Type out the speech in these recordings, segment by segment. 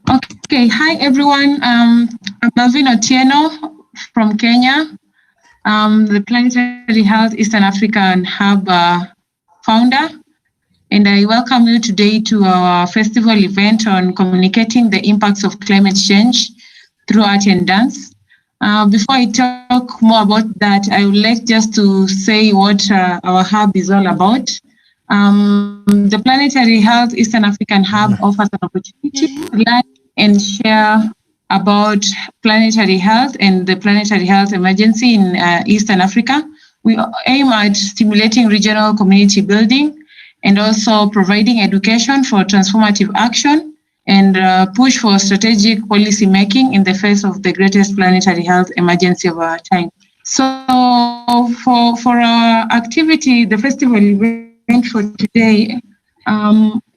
Okay, hi everyone. I'm Melvin Otieno from Kenya, the Planetary Health Eastern African Hub founder, and I welcome you today to our festival event on communicating the impacts of climate change through art and dance. Before I talk more about that, I would like just to say what our hub is all about. The Planetary Health Eastern African Hub offers an opportunity to learn and share about planetary health and the planetary health emergency in Eastern Africa. We aim at stimulating regional community building and also providing education for transformative action and push for strategic policy making in the face of the greatest planetary health emergency of our time. So for our activity, the festival event for today,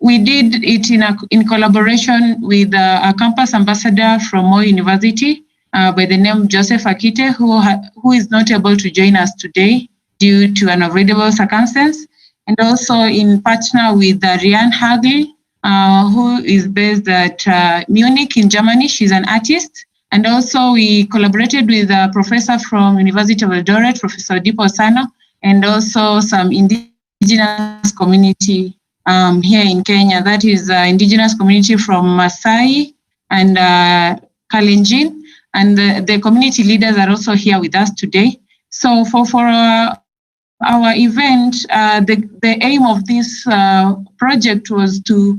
we did it in collaboration with a campus ambassador from Moi University by the name Joseph Akite, who is not able to join us today due to an unavoidable circumstance, and also in partner with Rianne Hagley, who is based at Munich in Germany. She's an artist. And also we collaborated with a professor from University of Eldoret, Professor Dipo Sano, and also some indigenous community here in Kenya. That is indigenous community from Maasai and Kalenjin. And the community leaders are also here with us today. So for our event, the aim of this project was to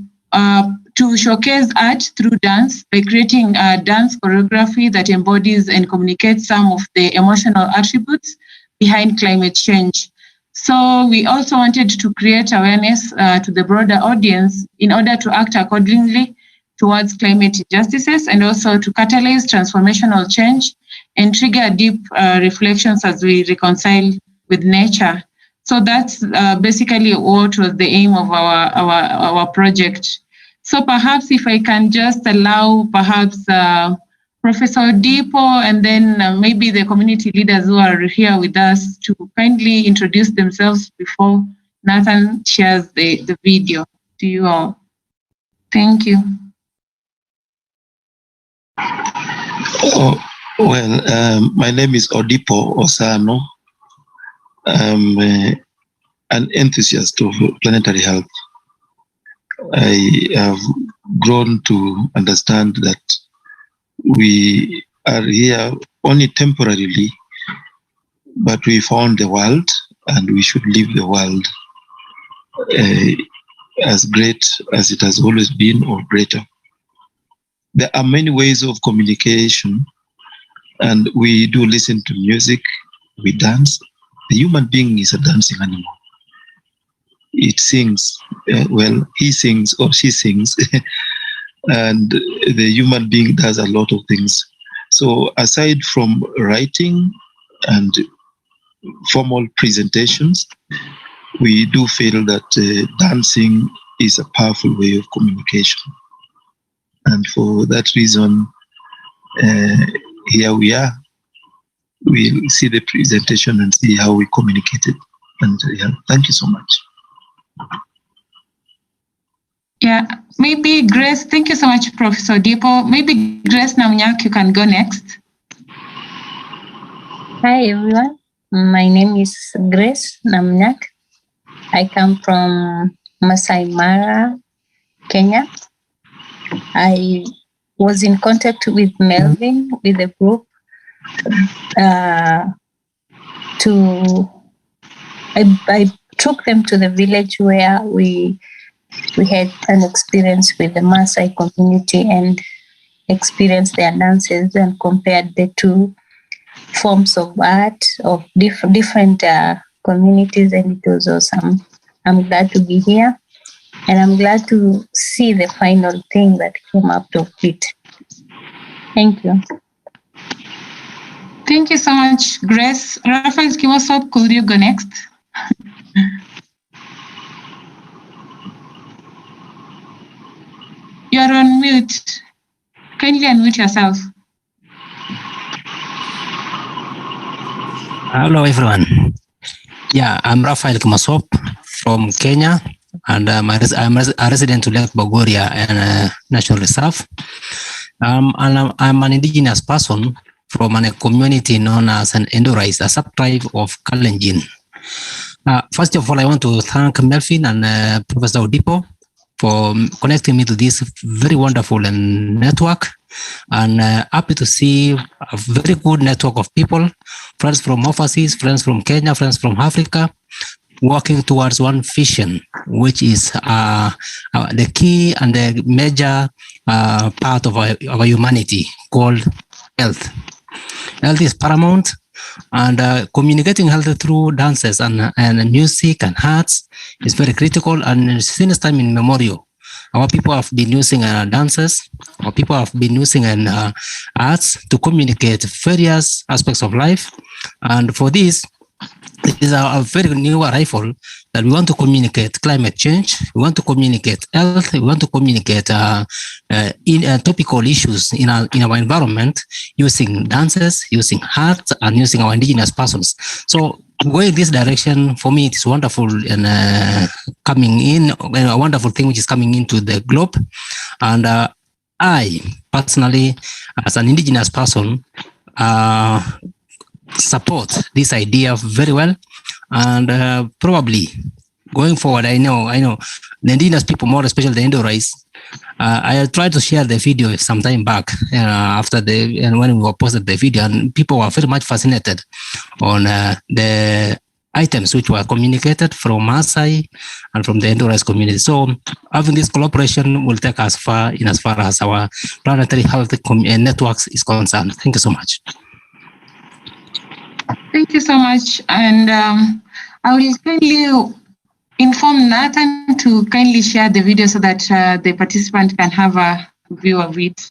showcase art through dance by creating a dance choreography that embodies and communicates some of the emotional attributes behind climate change. So we also wanted to create awareness to the broader audience in order to act accordingly towards climate injustices and also to catalyze transformational change and trigger deep reflections as we reconcile with nature. So that's basically what was the aim of our project. So perhaps if I can just allow perhaps Professor Dipo and then maybe the community leaders who are here with us to kindly introduce themselves before Nathan shares the video to you all. Thank you. My name is Odipo Osano. I'm an enthusiast of planetary health. I have grown to understand that we are here only temporarily, but we found the world and we should leave the world as great as it has always been or greater. There are many ways of communication, and we do listen to music, we dance. The human being is a dancing animal. It sings, he sings or she sings, and the human being does a lot of things. So aside from writing and formal presentations, we do feel that dancing is a powerful way of communication. And for that reason, here we are. We'll see the presentation and see how we communicated. And thank you so much. Yeah, maybe Grace, thank you so much, Professor Dipo. Maybe Grace Namnyak, you can go next. Hi, everyone. My name is Grace Namnyak. I come from Masai Mara, Kenya. I was in contact with Melvin, with the group, I took them to the village where we had an experience with the Maasai community and experienced their dances and compared the two forms of art of different communities, and it was awesome. I'm glad to be here, and I'm glad to see the final thing that came out of it. Thank you. Thank you so much, Grace. Raphael Kimosop, could you go next? You're on mute. Kindly unmute yourself. Hello, everyone. Yeah, I'm Raphael Kimosop from Kenya. and I'm a resident of Lake Bogoria and National Reserve. And I'm an indigenous person from a community known as an Endorais, a sub-tribe of Kalenjin. First of all, I want to thank Melvin and Professor Odipo for connecting me to this very wonderful network, and happy to see a very good network of people, friends from overseas, friends from Kenya, friends from Africa, working towards one vision, which is the key and the major part of our humanity, called health. Health is paramount, and communicating health through dances and music and arts is very critical. And since time immemorial, our people have been using dances, our people have been using arts to communicate various aspects of life. And for this, it is a very new arrival that we want to communicate climate change, we want to communicate health, we want to communicate topical issues in our environment using dances, using art, and using our indigenous persons. So going this direction, for me, it is wonderful and coming in, a wonderful thing which is coming into the globe. And I personally, as an indigenous person, support this idea very well, and probably going forward, I know the indigenous people, more especially the Endorais. I tried to share the video some time back after when we posted the video, and people were very much fascinated on the items which were communicated from Maasai and from the Endorais community. So having this collaboration will take us far in as far as our planetary health networks is concerned. Thank you so much. Thank you so much, and I will kindly inform Nathan to kindly share the video so that the participant can have a view of it.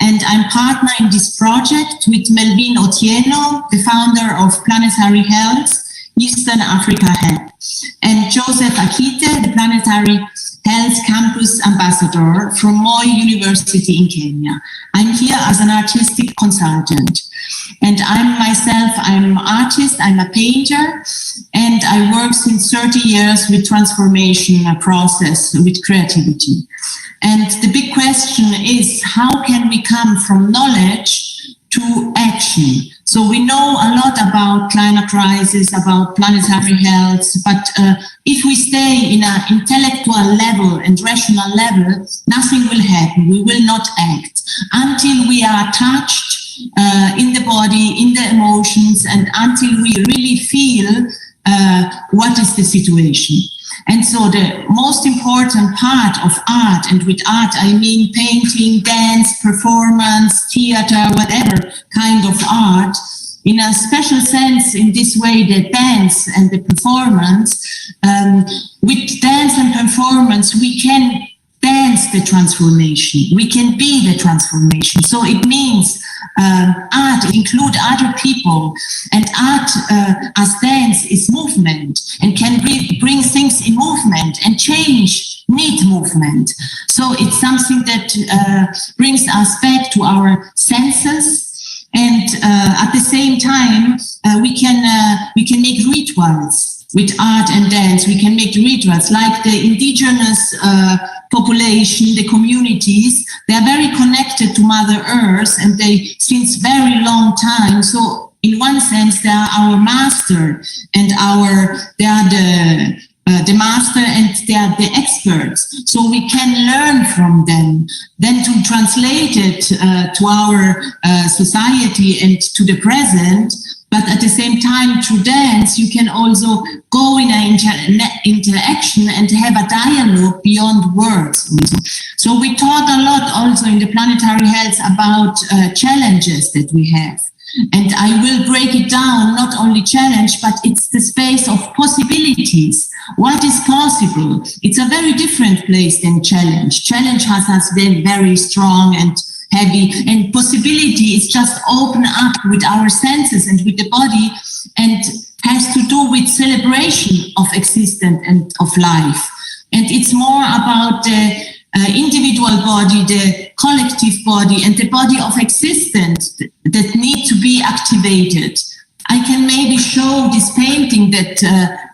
and I'm partner in this project with Melvin Otieno, the founder of Planetary Health, Eastern Africa Health, and Joseph Akite, the Planetary Health Campus Ambassador from Moi University in Kenya. I'm here as an artistic consultant. And I'm an artist, I'm a painter, and I work since 30 years with transformation process, with creativity. And the big question is, how can we come from knowledge to action? So we know a lot about climate crisis, about planetary health, but if we stay in an intellectual level and rational level, nothing will happen. We will not act until we are touched in the body, in the emotions, and until we really feel what is the situation. And so the most important part of art, and with art I mean painting, dance, performance, theater, whatever kind of art, in a special sense, in this way, the dance and the performance, with dance and performance, we can dance the transformation. We can be the transformation. So it means art include other people, and art as dance is movement and can bring things in movement, and change need movement. So it's something that brings us back to our senses. And at the same time, we can make rituals with art and dance. We can make rituals like the indigenous population, the communities. They are very connected to Mother Earth, and they since very long time. So in one sense, they are our master, and they are the master, and they are the experts. So we can learn from them, then to translate it to our society and to the present. But at the same time, through dance, you can also go in an interaction and have a dialogue beyond words. So we talk a lot also in the Planetary Health about challenges that we have. And I will break it down, not only challenge, but it's the space of possibilities. What is possible? It's a very different place than challenge. Challenge has been very strong and heavy, and possibility is just open up with our senses and with the body, and has to do with celebration of existence and of life. And it's more about the individual body, the collective body, and the body of existence that need to be activated. I can maybe show this painting that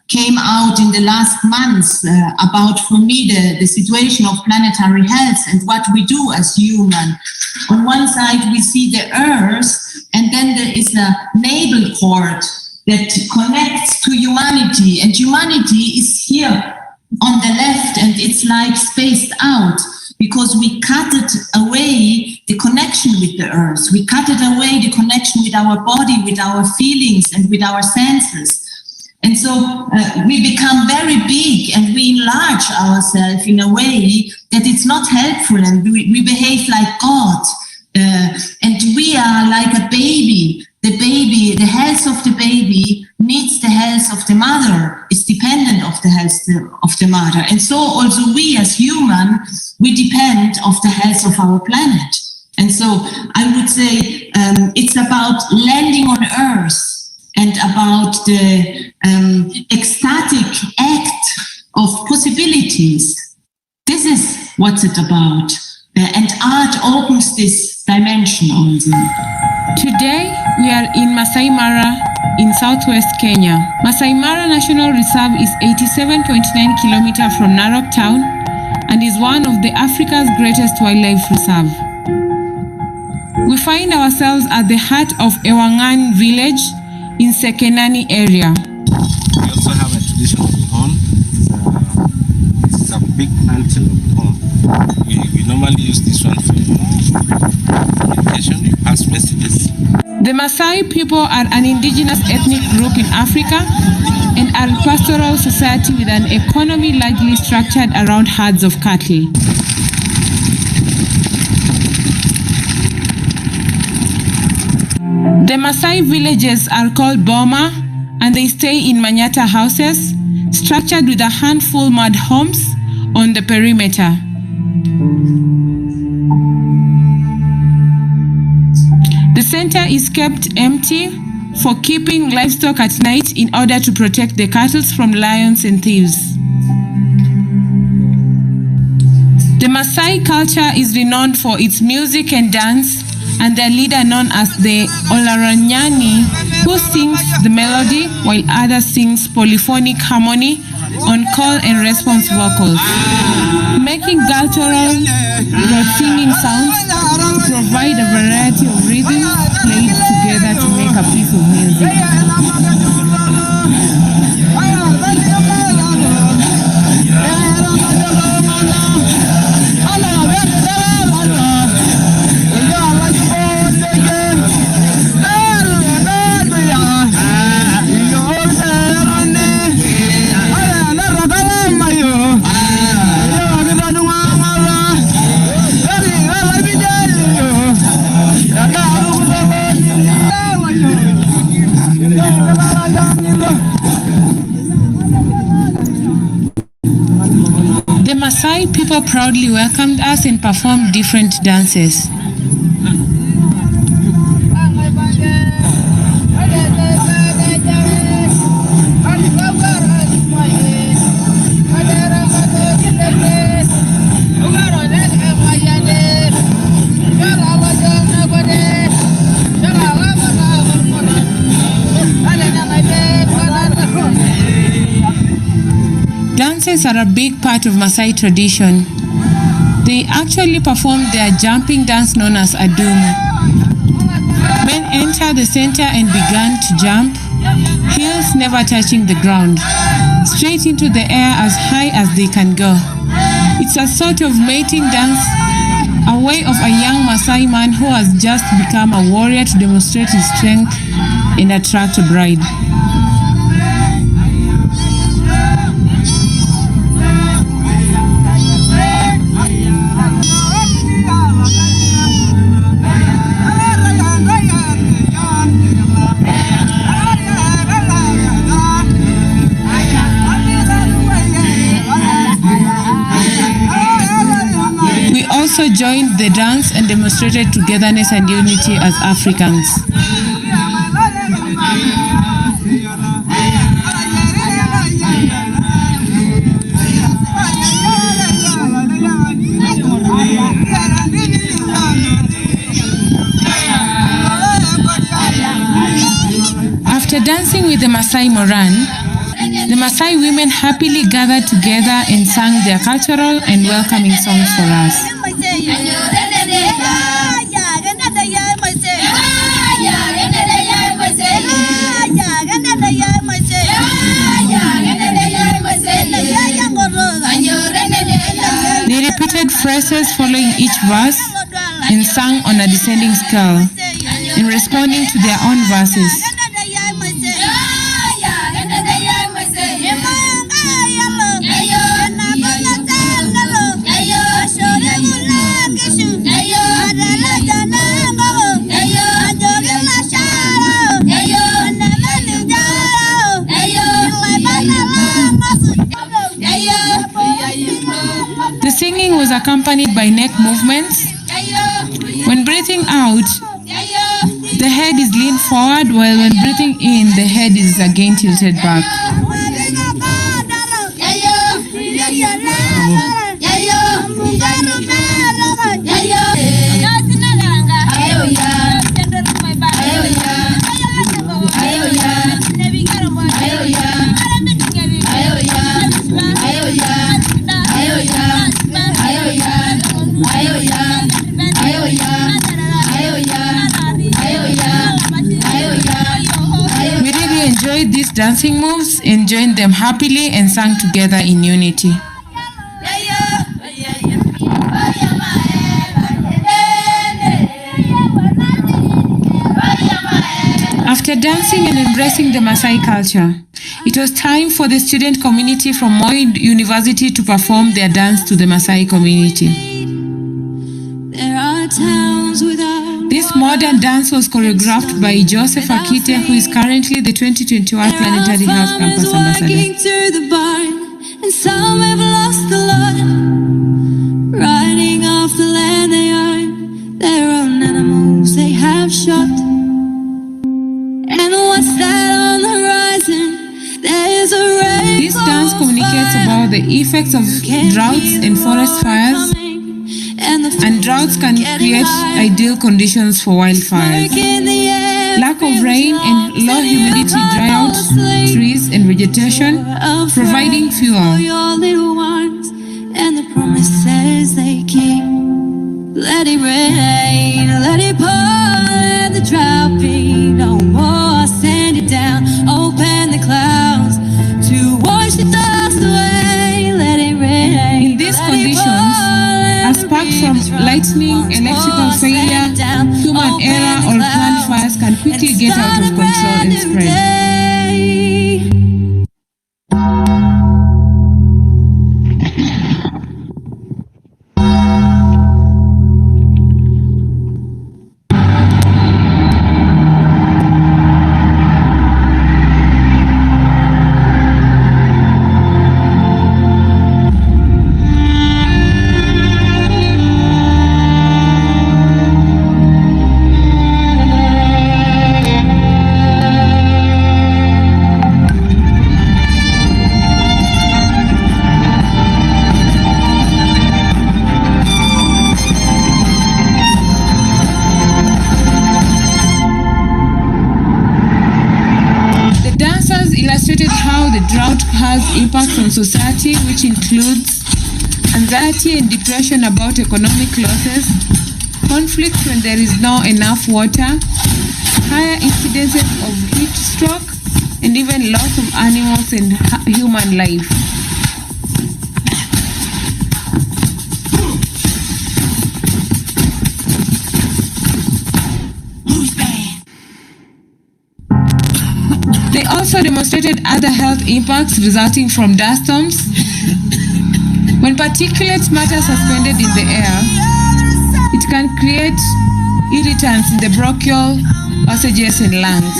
came out in the last months about, for me, the situation of planetary health and what we do as human. On one side, we see the Earth, and then there is a navel cord that connects to humanity, and humanity is here on the left, and it's like spaced out because we cut it away, the connection with the Earth. We cut it away, the connection with our body, with our feelings, and with our senses. And so we become very big, and we enlarge ourselves in a way that it's not helpful, and we behave like God. And we are like a baby. The health of the baby needs the health of the mother, is dependent of the health of the mother. And so also we as human, we depend of the health of our planet. And so I would say it's about landing on Earth, and about the ecstatic act of possibilities. This is what's it about. And art opens this dimension also. Today, we are in Masai Mara in southwest Kenya. Masai Mara National Reserve is 87.9 kilometers from Narok town and is one of the Africa's greatest wildlife reserve. We find ourselves at the heart of Ewangan village in Sekenani area. We also have a traditional horn. It's a big antelope horn. We normally use this one for communication. We pass messages. The Maasai people are an indigenous ethnic group in Africa and are a pastoral society with an economy largely structured around herds of cattle. The Maasai villages are called Boma, and they stay in Manyata houses, structured with a handful mud homes on the perimeter. The center is kept empty for keeping livestock at night in order to protect the cattle from lions and thieves. The Maasai culture is renowned for its music and dance, and their leader, known as the Olaranyani, who sings the melody while others sings polyphonic harmony on call and response vocals, making guttural singing sounds to provide a variety of rhythms played together to make a piece of music. The Maasai people proudly welcomed us and performed different dances. Dances are a big part of Maasai tradition. They actually perform their jumping dance known as adum. Men enter the center and began to jump, heels never touching the ground, straight into the air as high as they can go. It's a sort of mating dance, a way of a young Maasai man who has just become a warrior to demonstrate his strength and attract a bride. Also joined the dance and demonstrated togetherness and unity as Africans. After dancing with the Maasai Moran, the Maasai women happily gathered together and sang their cultural and welcoming songs for us. They repeated phrases following each verse and sang on a descending scale in responding to their own verses. The singing was accompanied by neck movements. When breathing out, the head is leaned forward, while when breathing in, the head is again tilted back. We really enjoyed these dancing moves, enjoyed them happily, and sang together in unity. After dancing and embracing the Maasai culture, it was time for the student community from Moi University to perform their dance to the Maasai community. This modern dance was choreographed by Joseph Akite, who is currently the 2021 Planetary Health Campus Ambassador. And some have lost a lot, riding off the land they own. Their own animals they have shot. effects of droughts and forest fires, and droughts can create ideal conditions for wildfires. Lack of rain and low humidity dry out trees and vegetation, providing fuel. Your little ones and the promises they keep. Let it rain, let it pour, let the drought be no more. Send it down, open the clouds to wash the dust away. Let it rain. In these conditions, a spark from lightning, electrical failure, human error, or plant fires can quickly get out of control and spread. Illustrated how the drought has impacts on society, which includes anxiety and depression about economic losses, conflict when there is not enough water, higher incidences of heat stroke, and even loss of animals and human life. They also demonstrated other health impacts resulting from dust storms. When particulate matter is suspended in the air, it can create irritants in the bronchial passages and lungs.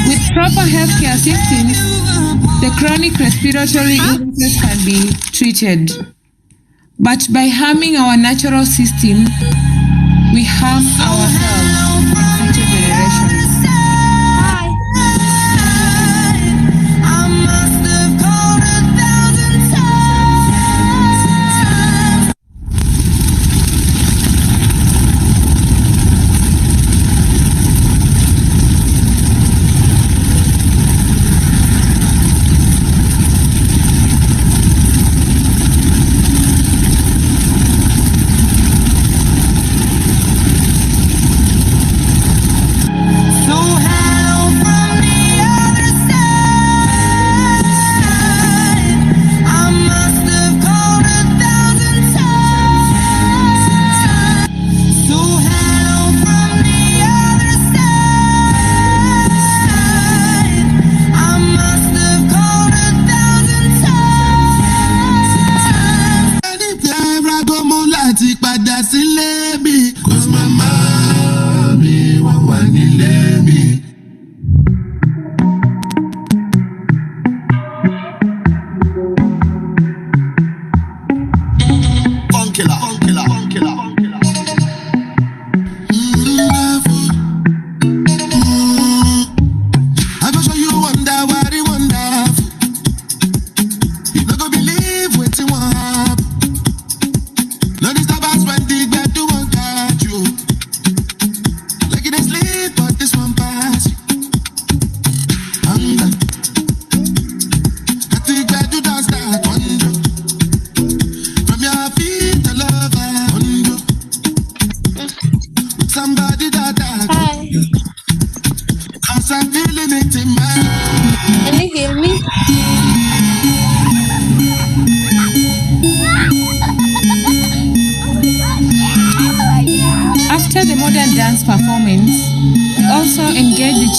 With proper healthcare systems, the chronic respiratory illnesses can be treated. But by harming our natural system, we harm ourselves and future generations.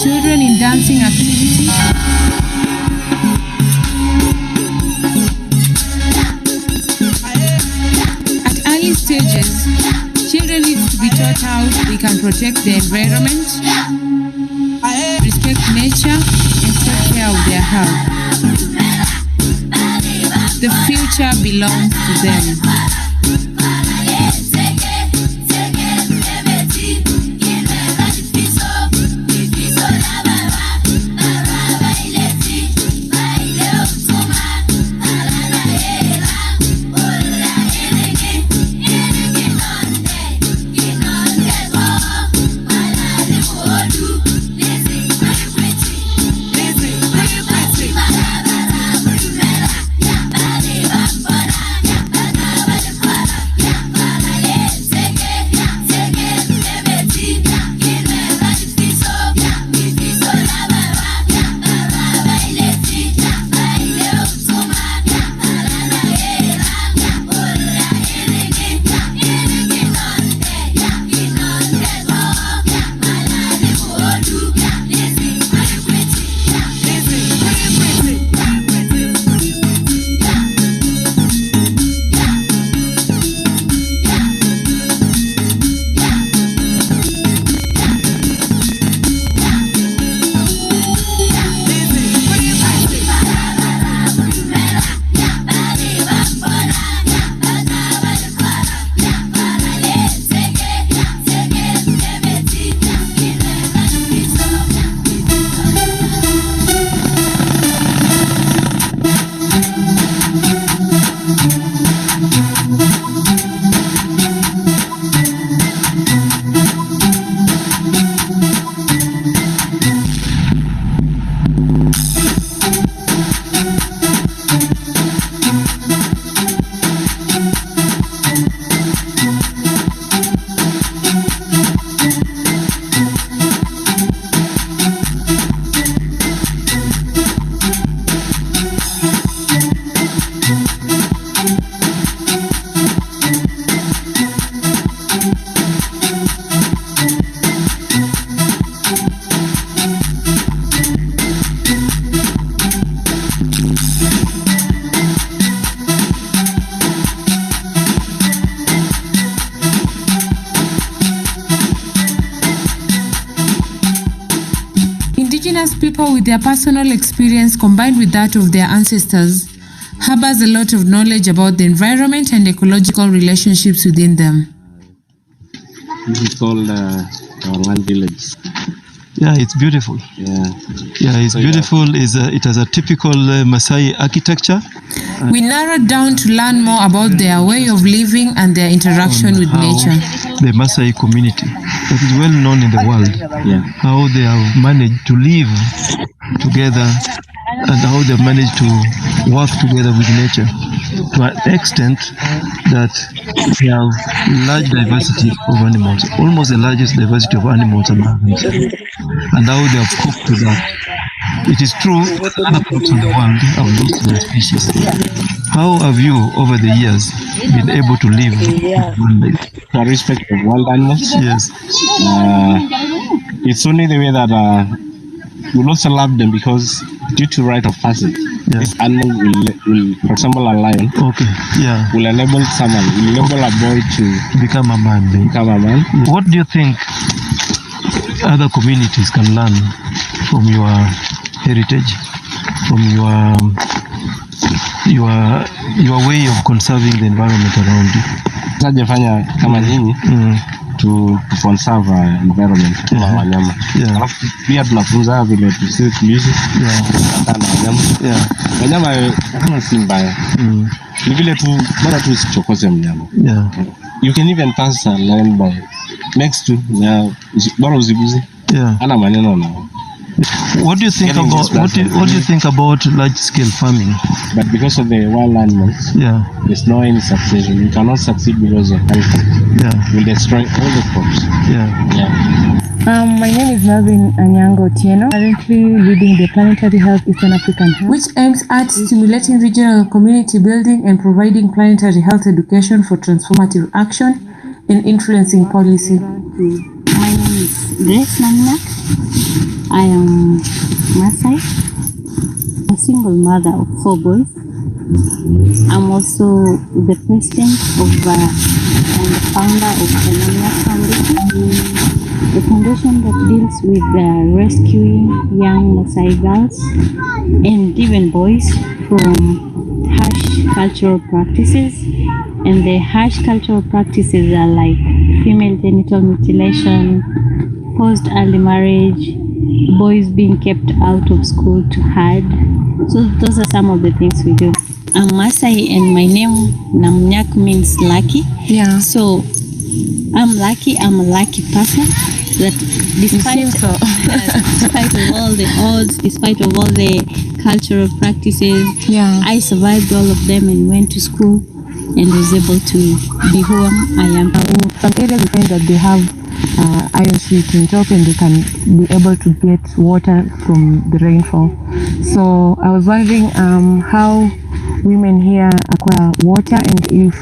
children in dancing activities. At early stages, children need to be taught how they can protect the environment, respect nature, and take care of their health. The future belongs to them. Indigenous people, with their personal experience combined with that of their ancestors, harbors a lot of knowledge about the environment and ecological relationships within them. This is called our land village. Yeah, it's beautiful. Yeah. Yeah, it's beautiful. It has a typical Maasai architecture. We narrowed down to learn more about their way of living and their interaction with nature. The Maasai community, that is well known in the world, how they have managed to live together and how they managed to work together with nature to an extent that we have large diversity of animals, almost the largest diversity of animals among themselves, and how they have coped with that. It is true, other parts of the world have lost their species. How have you, over the years, been able to live with wildlife? For respect of wild animals? Yes. It's only the way that we also love them because due to rite of passage, this animal will, for example, a lion, will enable a boy to become a man. What do you think other communities can learn from your heritage, from your way of conserving the environment around you? Sajafanya kama nyinyi to conserve environment kama wanyama. Alafu pia tunafunza vile tuishi na wanyama. Wanyama kama si mbaya. Ni vile tu bora tu usichokoze mnyama. You can even pass a line by next to bora usiguze. Ana maneno na. What do you think about large-scale farming? But because of the wild animals, there's no any succession. You cannot succeed because of health. Will destroy all the crops. My name is Melvin Anyango Otieno, currently leading the Planetary Health Eastern African Health, which aims at stimulating regional community building and providing planetary health education for transformative action and influencing policy. My name is Grace Naminak. I am Masai, a single mother of 4 boys. I'm also the president of and the founder of the Namyak Foundation, the foundation that deals with rescuing young Masai girls and even boys from harsh cultural practices. And the harsh cultural practices are like female genital mutilation, forced early marriage, boys being kept out of school to hide. So those are some of the things we do. I'm Masai and my name Namnyak means lucky. Yeah. So I'm lucky. I'm a lucky person. That despite despite of all the odds, despite of all the cultural practices, I survived all of them and went to school and was able to be who I am. In some areas, we find that they have iron sheet in top and they can be able to get water from the rainfall. So I was wondering how women here acquire water and if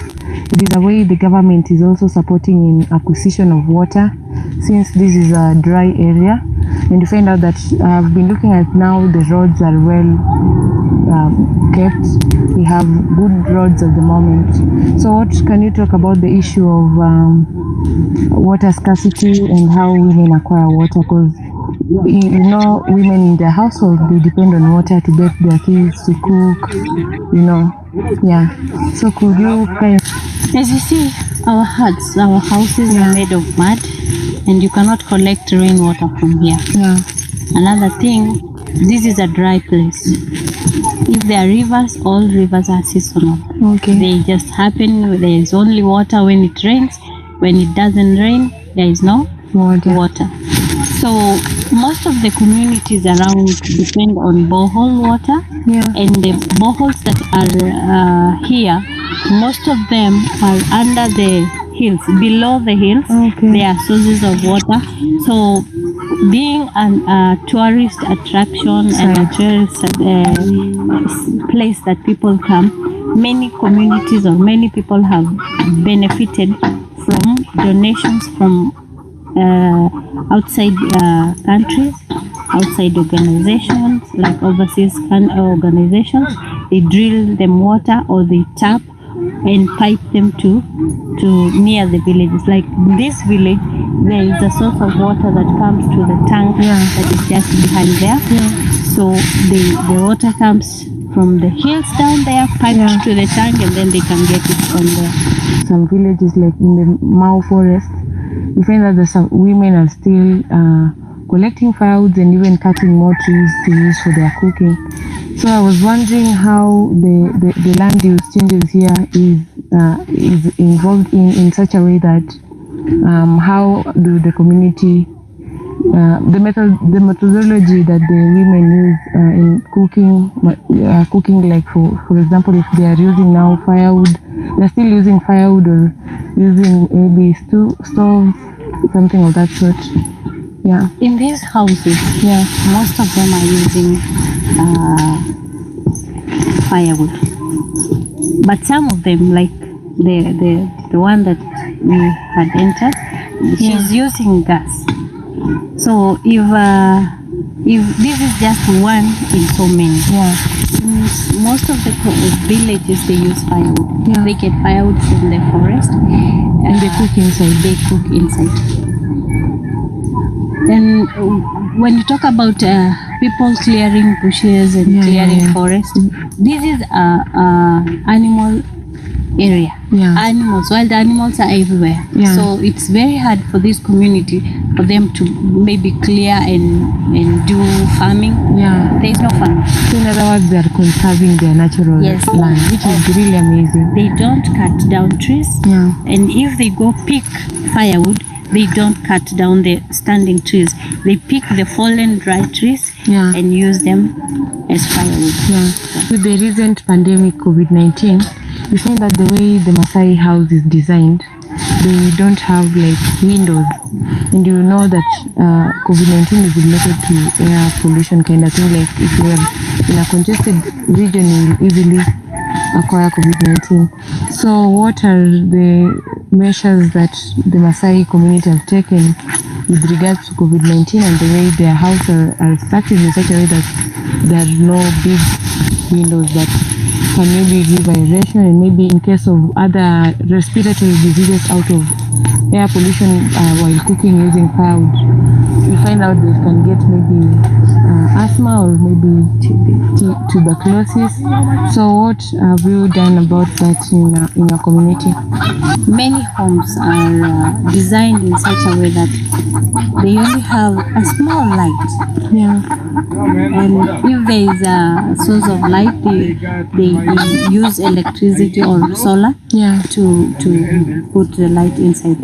it is a way the government is also supporting in acquisition of water, since this is a dry area. And you find out that I've been looking at now the roads are well kept. We have good roads at the moment. So what can you talk about the issue of water scarcity and how women acquire water? Because you know, women in their household, they depend on water to get their kids to cook, you know. Yeah. So could you kind of... As you see, our huts, our houses are made of mud and you cannot collect rainwater from here. Yeah. Another thing, this is a dry place. If there are rivers, all rivers are seasonal. Okay. They just happen, there is only water when it rains. When it doesn't rain, there is no water. So most of the communities around depend on borehole water. Yeah. And the boreholes that are here, most of them are under the hills, below the hills. Okay. They are sources of water. So being a tourist attraction and a tourist place that people come, many communities or many people have benefited from donations from outside countries, outside organizations, like overseas organizations. They drill them water or they tap and pipe them to near the villages. Like this village, there is a source of water that comes to the tank that is just behind there. So the water comes from the hills down there, piped to the tank, and then they can get it from there. Some villages like in the Mau forest, you find that some women are still collecting firewood and even cutting more trees to use for their cooking. So I was wondering how the land use changes here is involved in such a way that how do the community the methodology that the women use in cooking, like for example, if they are using now firewood, they're still using firewood or using maybe stoves, something of that sort. Yeah. In these houses, most of them are using firewood, but some of them, like the one that we had entered, she's using gas. So if this is just one in so many, most of the villages they use firewood. They get firewood from the forest and they cook inside. And when you talk about people clearing bushes and clearing forests, this is a animal area. Animals, wild animals are everywhere. So it's very hard for this community for them to maybe clear and do farming. There's no farming. So in other words, they are conserving their natural land, which is really amazing. They don't cut down trees. And if they go pick firewood, they don't cut down the standing trees. They pick the fallen dry trees and use them as firewood. With the recent pandemic, COVID-19, you find that the way the Maasai house is designed, they don't have like windows. And you know that COVID-19 is related to air pollution kind of thing. Like if you are in a congested region, you will easily acquire COVID-19. So what are the measures that the Maasai community have taken with regards to COVID-19 and the way their houses are structured in such a way that there are no big windows that can maybe give aeration, and maybe in case of other respiratory diseases out of air pollution while cooking using firewood, we find out they can get maybe asthma or maybe tuberculosis. So what have you done about that in your community? Many homes are designed in such a way that they only have a small light. Yeah. And if there is a source of light, they use electricity or solar to put the light inside.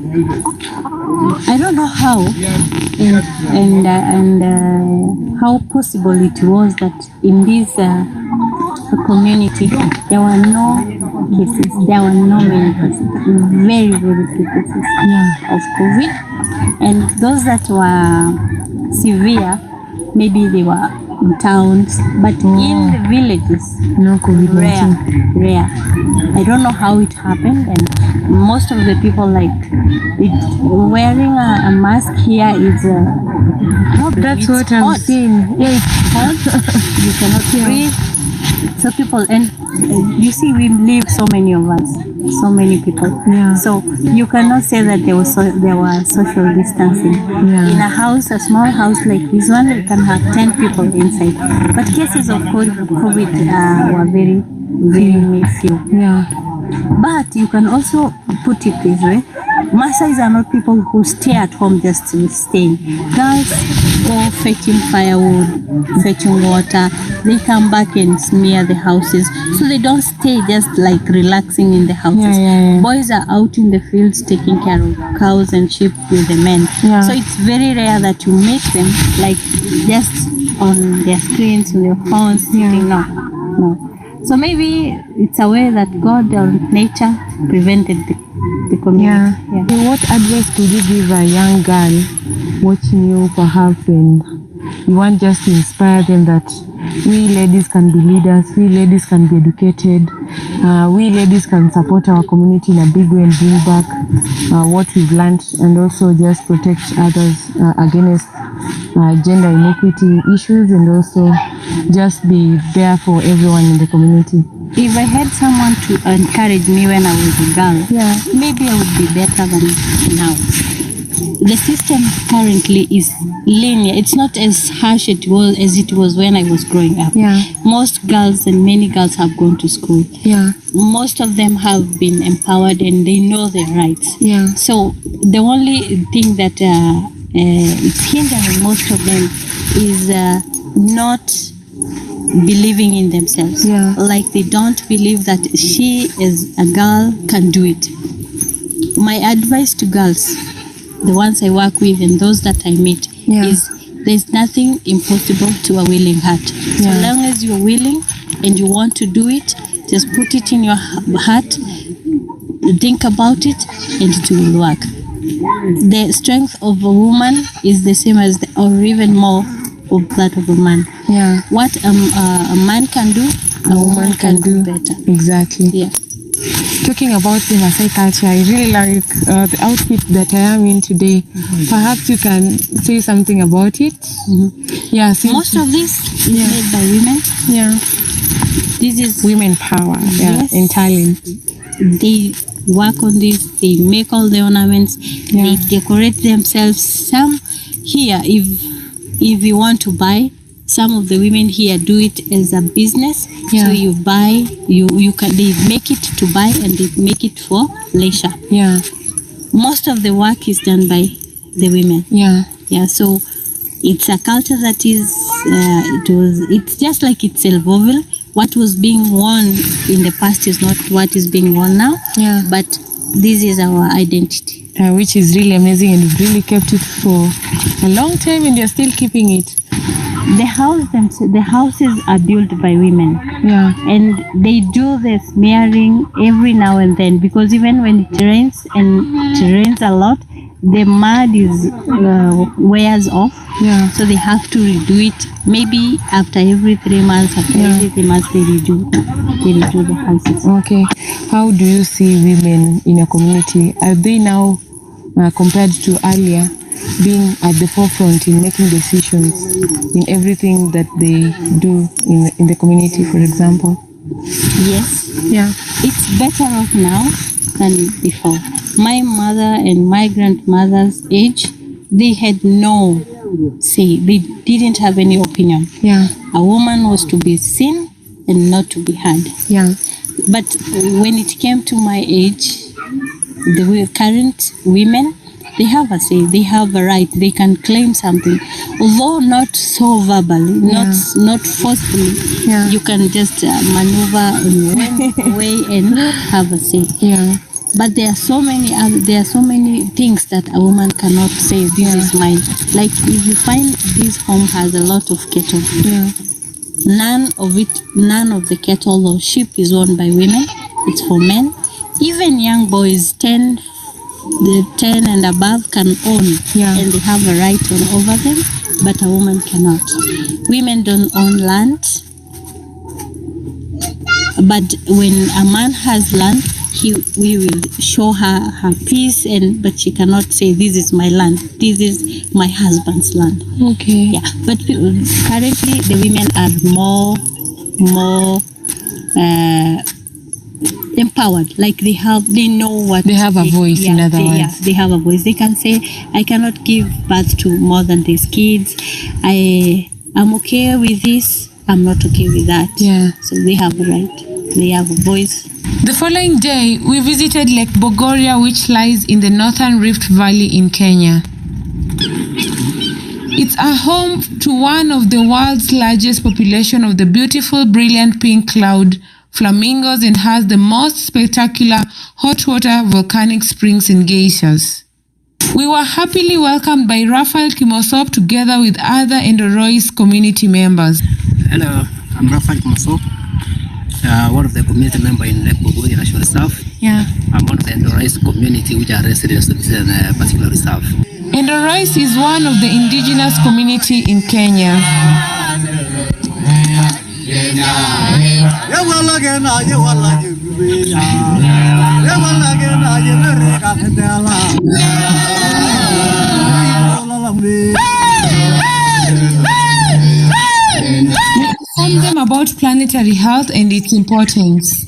I don't know how and how possible it was that in this community there were no cases, there were no many cases, very, very few cases of COVID. And those that were severe, maybe they were in towns, but in the villages, no COVID-19. Rare. I don't know how it happened, and most of the people like it. Wearing a mask here is that's it's what hot. I'm seeing. Yeah, it's hot. You cannot breathe. So people, and you see, we live so many of us, so many people. Yeah. So you cannot say that there was social distancing. Yeah. In a house, a small house like this one, we can have 10 people inside. But cases of COVID were very, very few. Yeah. But you can also put it this way. Maasais are not people who stay at home just staying. Girls go fetching firewood, fetching water. They come back and smear the houses. So they don't stay just like relaxing in the houses. Yeah. Boys are out in the fields taking care of cows and sheep with the men. Yeah. So it's very rare that you make them like just on their screens, on their phones, sitting. No. So maybe it's a way that God or nature prevented the community. Yeah. What advice could you give a young girl watching you perhaps, and you want just to inspire them that we ladies can be leaders, we ladies can be educated, we ladies can support our community in a big way and bring back what we've learned, and also just protect others against gender inequity issues, and also just be there for everyone in the community? If I had someone to encourage me when I was a girl, maybe I would be better than now. The system currently is linear. It's not as harsh as it was when I was growing up. Yeah. Most girls and many girls have gone to school. Yeah. Most of them have been empowered and they know their rights. Yeah. So the only thing that it's hindering most of them is not believing in themselves. Yeah. Like they don't believe that she as a girl can do it. My advice to girls, the ones I work with and those that I meet, is there's nothing impossible to a willing heart. So long as you're willing and you want to do it, just put it in your heart, think about it, and it will work. The strength of a woman is the same as, or even more of that of a man. Yeah. What a man can do, a woman can do better. Exactly. Yeah. Talking about the Maasai culture, I really like the outfit that I am in today. Perhaps you can say something about it. Yeah. Most of this is made by women. Yeah. This is women power. Yes. In Thailand. They work on this. They make all the ornaments. They decorate themselves. Some here, if you want to buy, some of the women here do it as a business. So you buy, you can, they make it to buy and they make it for leisure. Yeah. Most of the work is done by the women. Yeah. Yeah. So it's a culture that is, it's just like it's evolving. What was being worn in the past is not what is being worn now. Yeah. But this is our identity. Which is really amazing, and you've really kept it for a long time and you're still keeping it. The houses are built by women. Yeah. And they do the smearing every now and then, because even when it rains, and it rains a lot, the mud is wears off. Yeah. So they have to redo it. Maybe after every 3 months, every 3 months they redo the houses. Okay. How do you see women in your community? Are they now, compared to earlier, being at the forefront in making decisions in everything that they do in the community, for example? Yes, Yeah. it's better off now than before. My mother and my grandmother's age, they had no say. They didn't have any opinion. Yeah. A woman was to be seen and not to be heard. Yeah. But when it came to my age, the current women, they have a say, they have a right, they can claim something, although not so verbally, not forcefully. Yeah. You can just maneuver in one way and have a say. Yeah. But there are so many things that a woman cannot say. This is mine. Like if you find this home has a lot of cattle. Yeah. None of the cattle or sheep is owned by women. It's for men. Even young boys, 10 and above, can own, and they have a right over them, but a woman cannot. Women don't own land, but when a man has land, we will show her piece, but she cannot say, this is my land, this is my husband's land. Okay. Yeah, but currently the women are more empowered. Like they know what they have a voice. In other words, yeah, they have a voice. They can say, I cannot give birth to more than these kids. I'm okay with this. I'm not okay with that. Yeah. So they have a right. They have a voice. The following day, we visited Lake Bogoria, which lies in the Northern Rift Valley in Kenya. It's a home to one of the world's largest population of the beautiful, brilliant pink cloud flamingos and has the most spectacular hot water volcanic springs and geysers. We were happily welcomed by Raphael Kimosop together with other Endorois community members. Hello, I'm Raphael Kimosop, one of the community members in Lake Bogoria National Reserve. Yeah. I'm one of the Endorois community which are residents of this particular reserve. Endorois is one of the indigenous community in Kenya. We informed them about planetary health and its importance.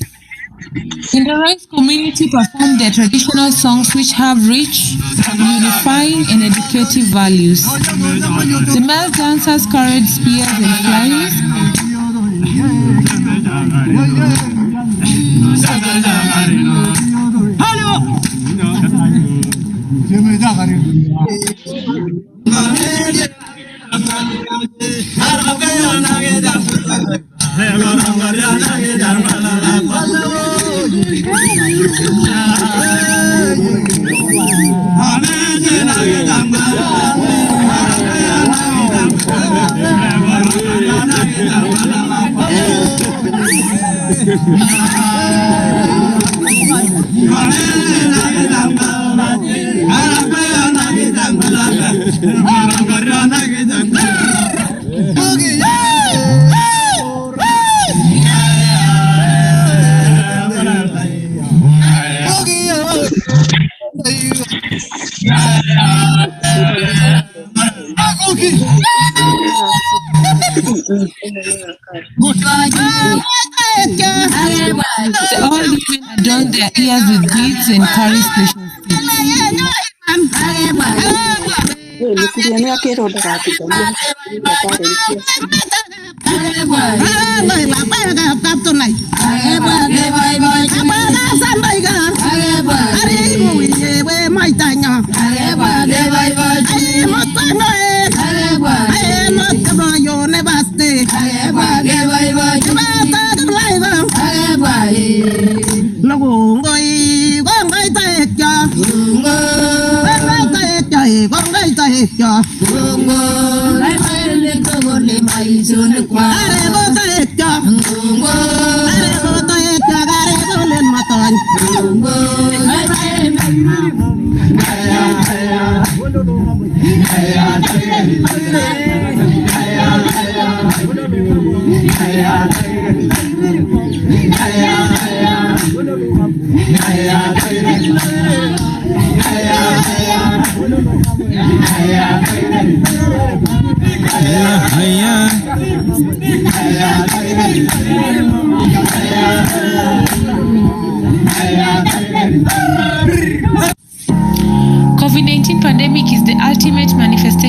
In the rice community perform their traditional songs which have rich, unifying and educative values. The male dancers carried spears and flails. All women adorn their ears with beads and carry special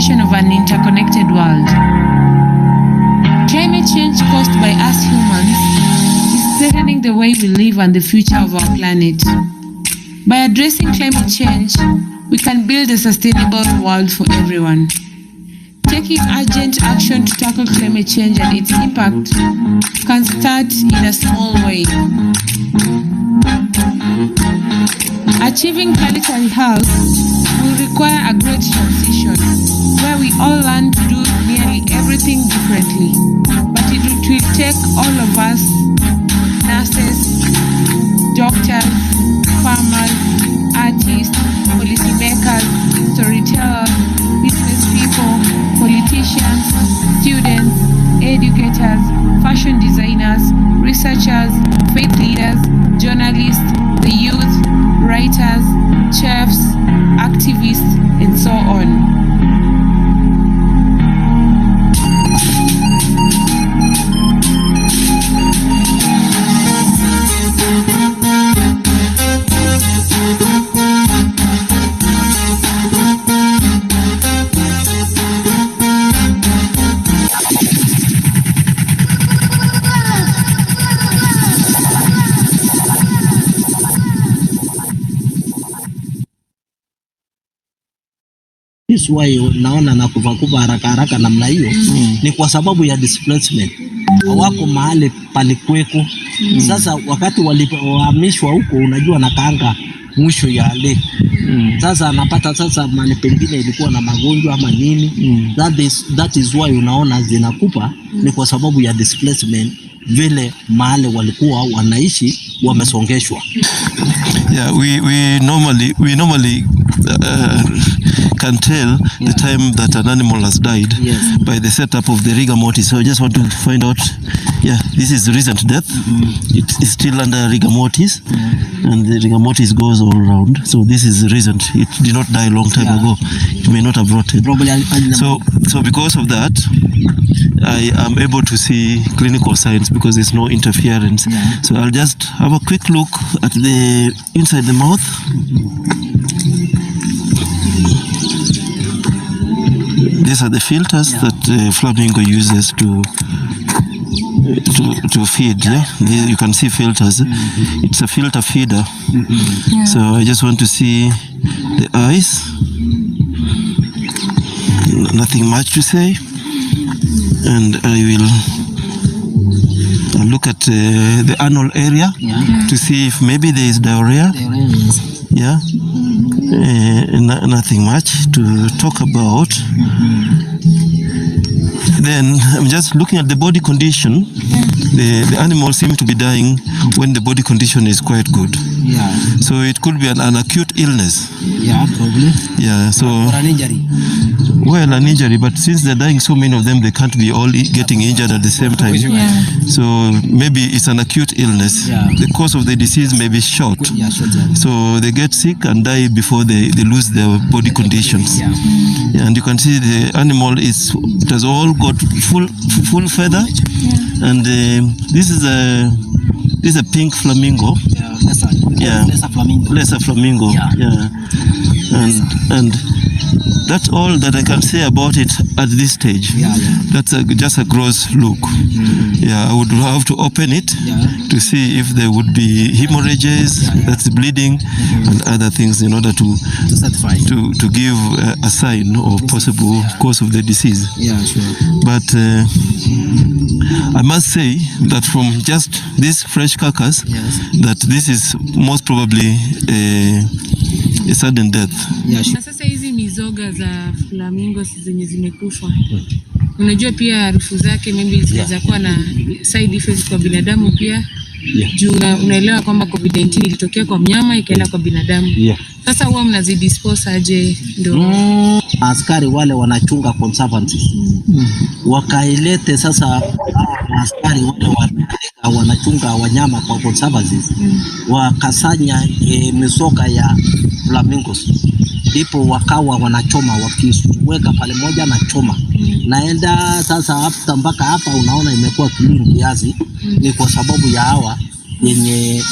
foundation of an interconnected world. Climate change caused by us humans is threatening the way we live and the future of our planet. By addressing climate change, we can build a sustainable world for everyone. Taking urgent action to tackle climate change and its impact can start in a small way. Achieving planetary health will require a great transition where we all learn to do nearly everything differently. But it will take all of us, nurses, doctors, farmers, artists, policymakers, storytellers, business people, politicians, students, educators, fashion designers, researchers, faith leaders, journalists, the youth, writers, chefs, activists, and so on. This why naona na kuvakuva haraka namna hiyo ni kwa sababu ya displacement. Wako mahali palikweko. Sasa wakati walipohamishwa huko unajua nakaanga mwisho ya lake. Sasa anapata sasa mahali pengine ilikuwa na magonjwa ama nini. That is why unaona zinakupa ni kwa sababu ya displacement vile mahali walikuwa wanaishi wamesongeshwa. Yeah, we normally can tell the time that an animal has died by the setup of the rigor mortis. So I just want to find out, this is recent death. It is still under rigor mortis, and the rigor mortis goes all around. So this is recent. It did not die a long time ago. It may not have rotted. So because of that, I am able to see clinical signs because there's no interference. So I'll just have a quick look at the inside the mouth. These are the filters that flamingo uses to feed. You can see filters. It's a filter feeder. So I just want to see the eyes. Nothing much to say. And I'll look at the anal area to see if maybe there is diarrhea. Nothing much to talk about. Then I'm just looking at the body condition. The animals seem to be dying when the body condition is quite good. So it could be an acute illness. Probably. So or an injury. Well, an injury, but since they're dying so many of them, they can't be all getting injured at the same time. So maybe it's an acute illness. The course of the disease may be short. So they get sick and die before they lose their body conditions. And you can see the animal it has all got full feather. And this is a pink flamingo. Lesser flamingo. And that's all that I can say about it at this stage. That's just a gross look. I would have to open it to see if there would be hemorrhages, that's bleeding, and other things in order to give a sign of possible cause of the disease. But I must say that from just this fresh carcass, that this is most probably a sudden death. Sasa hizi mizoga za flamingos zenye zimekufa, unajua pia harufu zake maybe zinaweza kuwa na side effects kwa binadamu pia. Juu unaelewa kwamba COVID-19 ilitokea kwa mnyama ikaenda kwa binadamu. Sasa huwa mnazidispose aje? Ndio askari wale wanachunga conservancies wakailete sasa. Askari wale wanachunga wanyama kwa conservancies wakasanya mizoga ya flamingos, ndipo wakawa wanachoma, wakiweka pale moja na choma. Naenda sasa hapa mpaka hapa unaona imekuwa clean kiasi, ni kwa sababu ya hawa yenye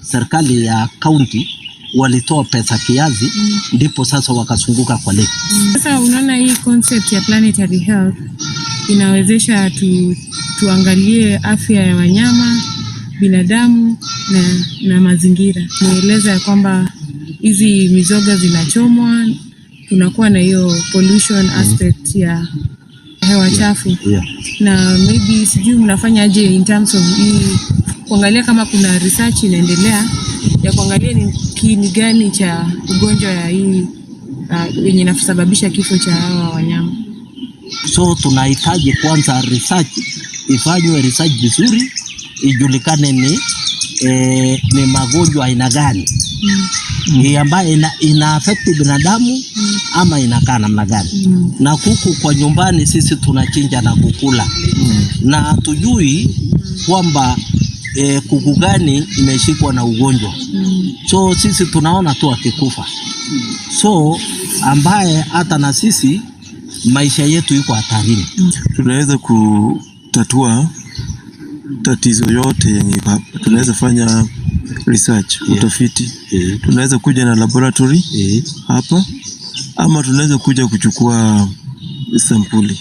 serikali ya county walitoa pesa kiasi, ndipo sasa wakazunguka kwa lake. Sasa unaona hii concept ya planetary health inawezesha tuangalie afya ya wanyama, binadamu na mazingira. Nieleza ya kwamba hizi mizoga zinachomwa, tunakuwa na hiyo pollution aspect ya hewa chafu. Na maybe sijui mnafanya aje in terms of hii kuangalia kama kuna research inaendelea ya kuangalia ni kiini gani cha ugonjwa ya hii yenye inasababisha kifo cha hawa wanyama. So tunahitaji kwanza research, ifanywe research vizuri, ijulikane ni magonjwa aina gani ambayo ina affect binadamu ama inakaa namna gani. Na kuku kwa nyumbani sisi tunachinja na kukula, na tujui kwamba kuku gani imeshikwa na ugonjwa. So sisi tunaona tu akikufa, so ambaye hata na sisi maisha yetu iko hatarini. Tunaweza kutatua tatizo yote yenye hapa. Tunaweza fanya research, utafiti. Tunaweza kuja na laboratory hapa, ama tunaweza kuja kuchukua sampuli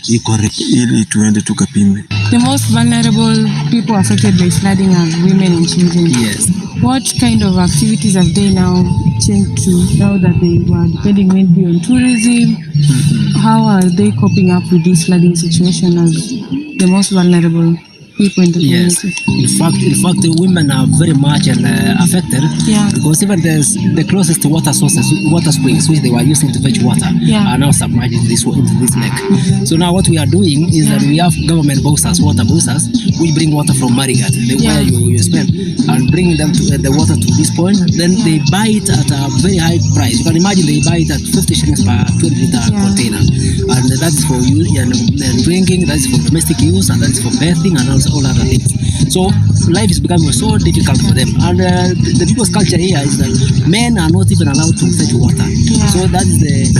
ili tuende tukapime. The most vulnerable people affected by flooding are women and children. Yes. What kind of activities have they now changed to now that they were depending mainly on tourism? How are they coping up with this flooding situation as the most vulnerable people in the community? In fact, the women are very much affected. Because even the closest water sources, water springs, which they were using to fetch water, are now submerged into this lake. So now what we are doing is that we have government boxers, water boxers, which bring water from Marigat, where you spend, and bring them to the water to this point. Then they buy it at a very high price. You can imagine they buy it at 50 shillings per 20-liter container, and that is for use and drinking, that is for domestic use, and that is for bathing and also all other things. So life is becoming so difficult for them, and the people's culture here is that men are not even allowed to fetch water. So that is the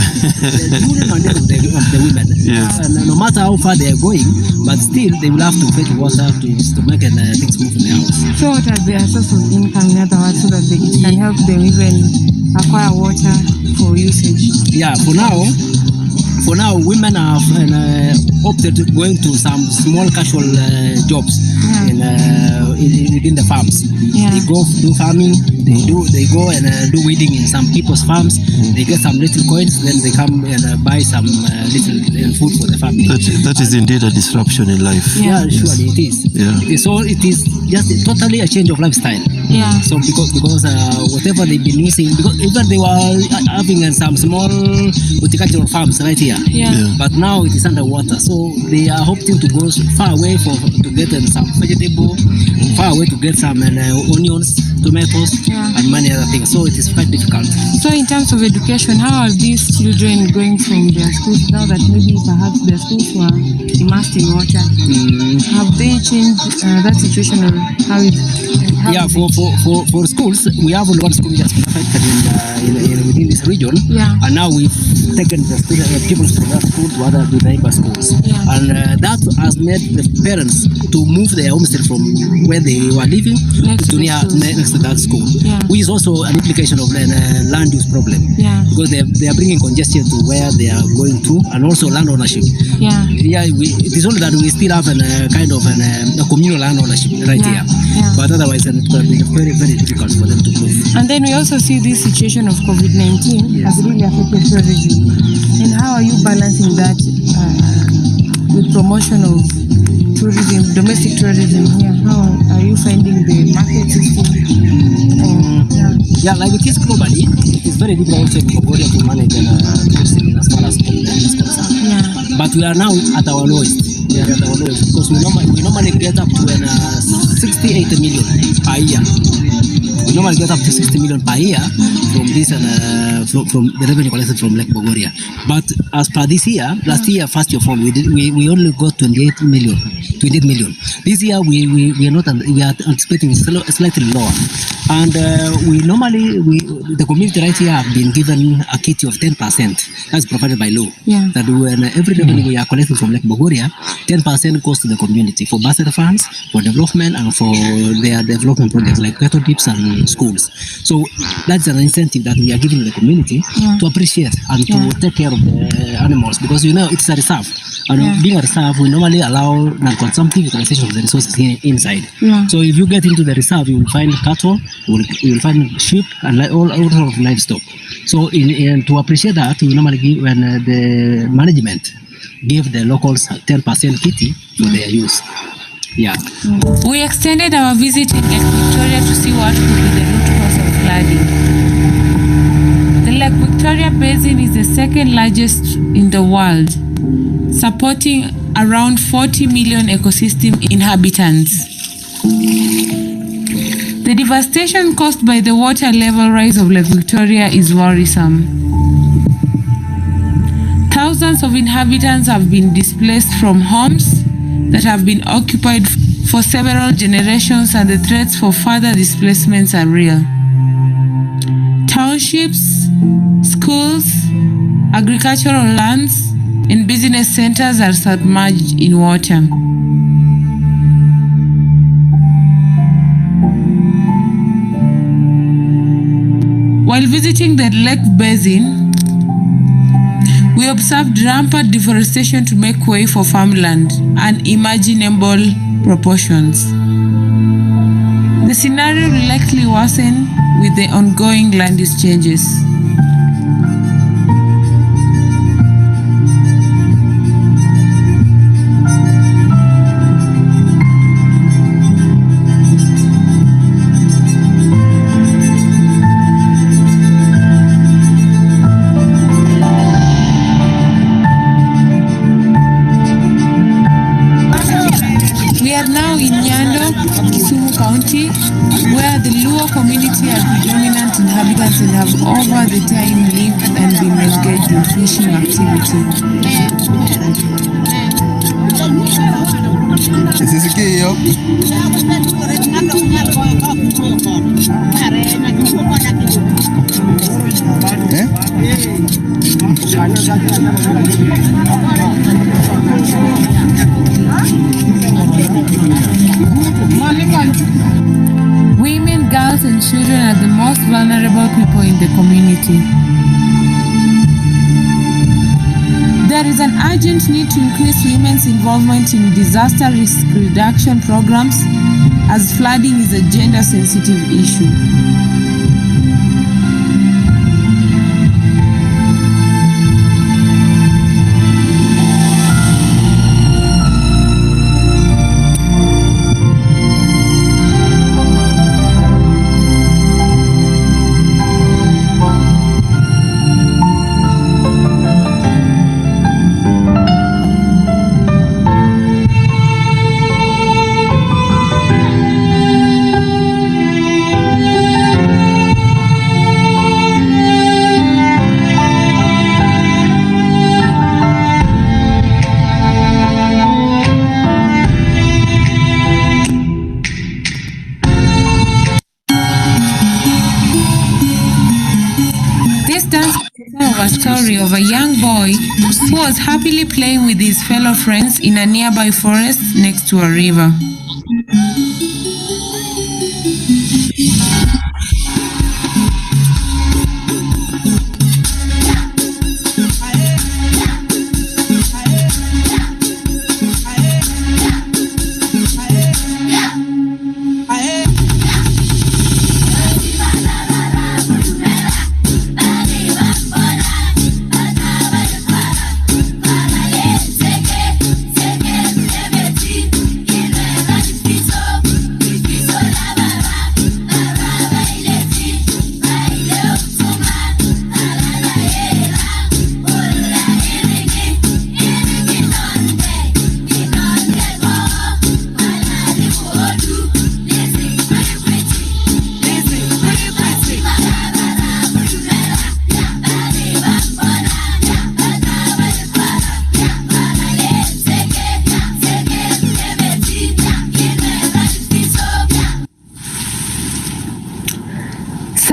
true mandate of the women. And no matter how far they are going, but still they will have to fetch water to make things move in the house. So what are their source of income, in other words, so that they can help them even acquire water for usage? For now, women have opted going to some small casual jobs within the farms. They go do farming. They go and do weeding in some people's farms. They get some little coins, then they come and buy some little food for the family. That is indeed a disruption in life. Yeah, surely it is. So it is just totally a change of lifestyle. So because whatever they've been using, because even they were having some small horticultural farms right here. But now it is underwater, so they are hoping to go far away to get some vegetable, far away to get some onions, tomatoes, and many other things. So it is quite difficult. So in terms of education, how are these children going from their schools now that maybe perhaps their schools were immersed in water? Have they changed that situation, or how is for schools, we have one school that's been affected within this region, and now we've taken the people from that school to the neighbor schools, and that has made the parents to move their homestead from where they were living next to that school, which is also an implication of land use problem, because they are bringing congestion to where they are going to, and also land ownership. It is only that we still have a kind of a communal land ownership right here, but otherwise it could be very, very difficult for them to move. And then we also see this situation of COVID-19 has really affected tourism. And how are you balancing that with promotion of tourism, domestic tourism here? How are you finding the market system? Like it is globally, it is very difficult also in Cambodia to manage tourism as far as is concerned. But we are now at our lowest. We are at our lowest because we normally get up to 60-80 million per year. We normally get up to 60 million per year from this from the revenue collected from Lake Bogoria. But as per this year, last year, first year fall, we only got 28 million 28 million. This year we are not we are anticipating slightly lower, and the community right here have been given a kit of 10%. That's provided by law. Yeah. That when every revenue we are collecting from Lake Bogoria, 10% goes to the community for bursary funds, for development, and for their development projects like cattle dips and schools. So that's an incentive that we are giving the community to appreciate and to take care of the animals, because it's a reserve. And being a reserve, we normally allow non-consumptive utilization of the resources inside. Yeah. So if you get into the reserve, you will find cattle, you will find sheep, and all sort of livestock. So to appreciate that, we normally give when the management give the locals 10% kitty for their use. Yeah. We extended our visit in Lake Victoria to see what could be the root cause of flooding. The Lake Victoria Basin is the second largest in the world, supporting around 40 million ecosystem inhabitants. The devastation caused by the water level rise of Lake Victoria is worrisome. Thousands of inhabitants have been displaced from homes that have been occupied for several generations, and the threats for further displacements are real. Townships, schools, agricultural lands, and business centers are submerged in water. While visiting the lake basin, we observed rampant deforestation to make way for farmland, unimaginable proportions. The scenario will likely worsen with the ongoing land use changes. Where the Luo community are predominant inhabitants and have over the time lived and been engaged in fishing activity. Women, girls, and children are the most vulnerable people in the community. There is an urgent need to increase women's involvement in disaster risk reduction programs, as flooding is a gender-sensitive issue. A story of a young boy who was happily playing with his fellow friends in a nearby forest next to a river.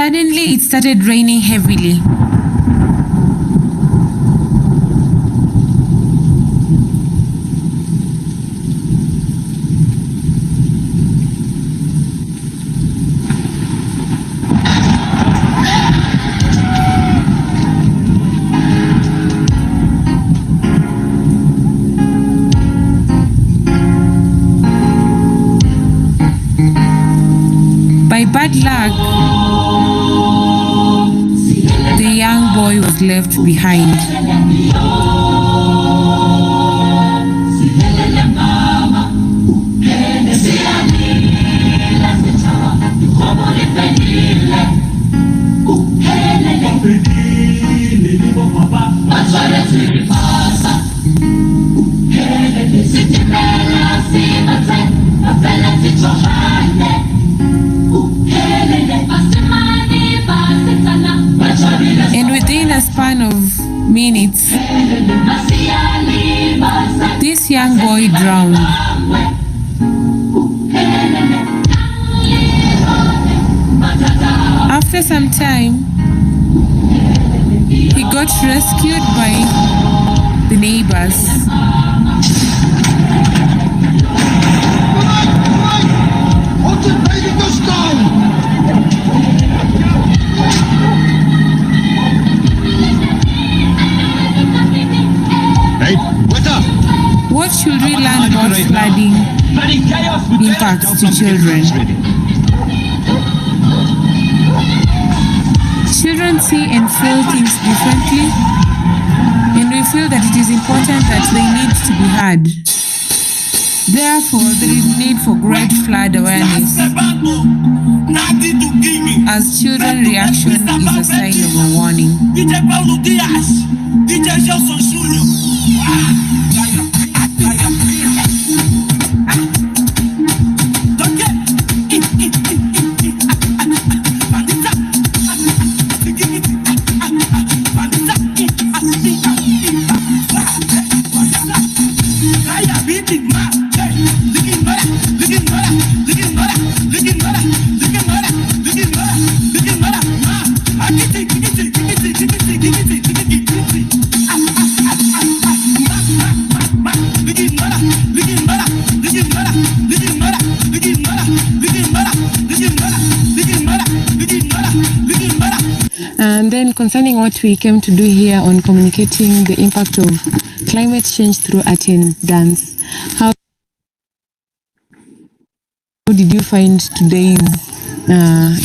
Suddenly, it started raining heavily. By bad luck, the young boy was left behind. And within a span of minutes, this young boy drowned. After some time, he got rescued by the neighbors. What should we learn about flooding impacts to children? Children see and feel things differently, and we feel that it is important that they need to be heard. Therefore, there is need for great flood awareness, as children reaction is a sign of a warning. And then concerning what we came to do here on communicating the impact of climate change through art and dance, how did you find today's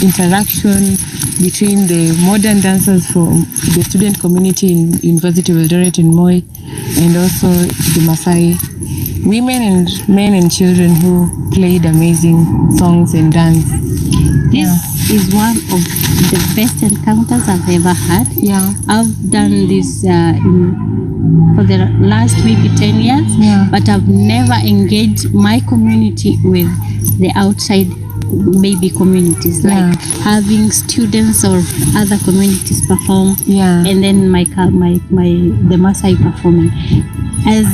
interaction between the modern dancers from the student community in University of Eldoret in Moi and also the Maasai women and men and children who played amazing songs and dance? This is one of the best encounters I've ever had. Yeah. I've done this for the last maybe 10 years, but I've never engaged my community with the outside maybe communities, like having students or other communities perform, and then the Maasai performing. As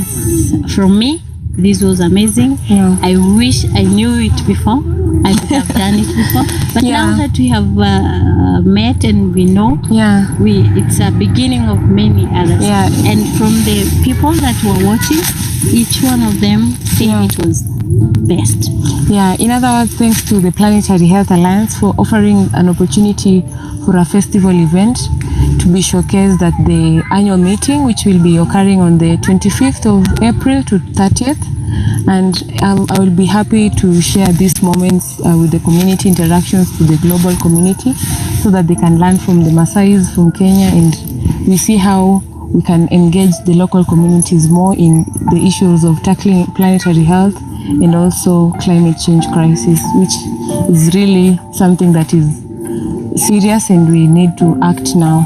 from me, this was amazing. I wish I knew it before. I could have done it before. But now that we have met and we know, it's a beginning of many others. And from the people that were watching, each one of them said it was best. In other words, thanks to the Planetary Health Alliance for offering an opportunity for a festival event to be showcased at the annual meeting, which will be occurring on the 25th of April to 30th. And I will be happy to share these moments with the community interactions to the global community so that they can learn from the Maasais from Kenya, and we see how we can engage the local communities more in the issues of tackling planetary health and also climate change crisis, which is really something that is serious and we need to act now.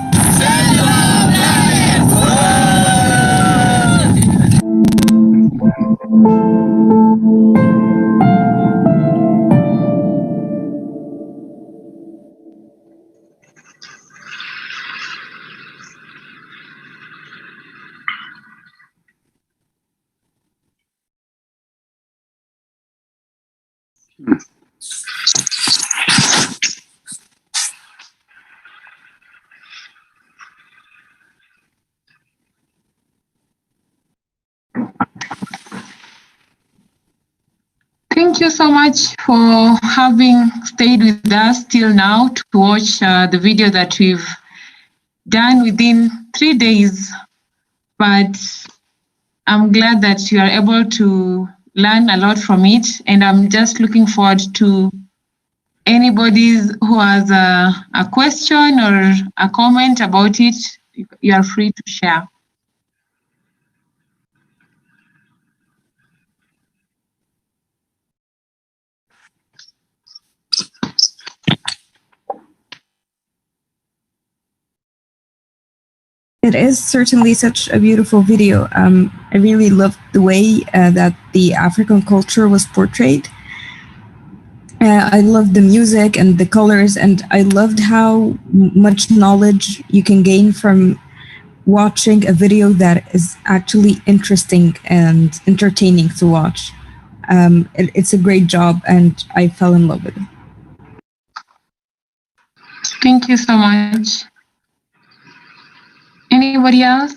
Thank you so much for having stayed with us till now to watch the video that we've done within 3 days. But I'm glad that you are able to learn a lot from it. And I'm just looking forward to anybody who has a question or a comment about it. You are free to share. It is certainly such a beautiful video. I really loved the way that the African culture was portrayed. I loved the music and the colors, and I loved how much knowledge you can gain from watching a video that is actually interesting and entertaining to watch. It's a great job, and I fell in love with it. Thank you so much. Anybody else?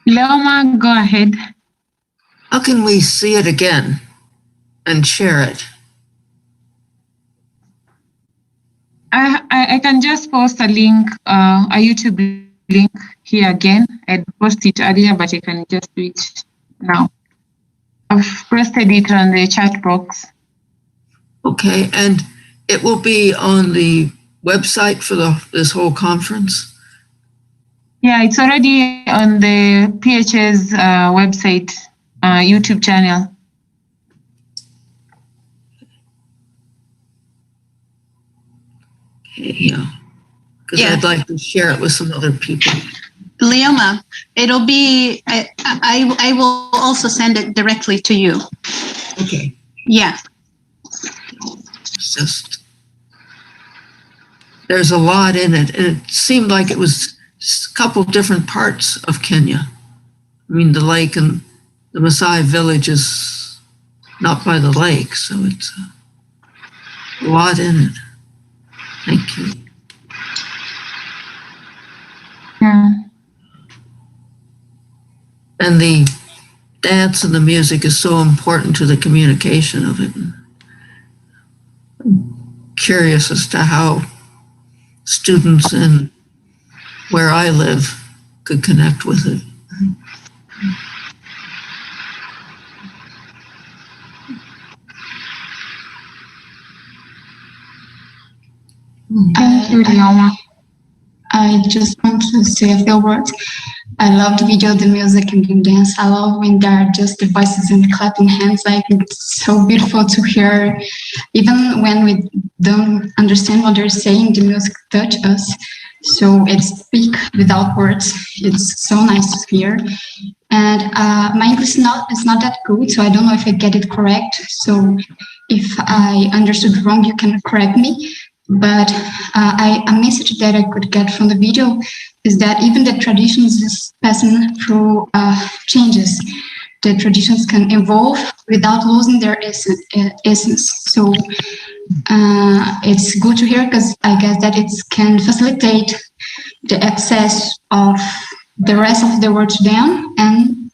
Leoma, go ahead. How can we see it again and share it? I can just post a link, a YouTube link here again. I posted it earlier, but I can just do it now. I've posted it on the chat box. Okay, and it will be on the website for this whole conference? Yeah, it's already on the PHA's website, YouTube channel. Okay, yeah, because I'd like to share it with some other people. Leoma, it'll be, I will also send it directly to you. Okay. Yeah. It's just, there's a lot in it, and it seemed like it was a couple different parts of Kenya. I mean, the lake and the Maasai village is not by the lake, so it's a lot in it. Thank you. Yeah. And the dance and the music is so important to the communication of it. I'm curious as to how students in where I live could connect with it. Thank you, Leoma. I just want to say a few words. I love the video, the music, and the dance. I love when there are just the voices and clapping hands. Like, it's so beautiful to hear. Even when we don't understand what they're saying, the music touches us. So it speaks without words. It's so nice to hear. And my English is not that good, so I don't know if I get it correct. So if I understood wrong, you can correct me. But a message that I could get from the video is that even the traditions is passing through changes. The traditions can evolve without losing their essence. So it's good to hear, because I guess that it can facilitate the access of the rest of the world to them, and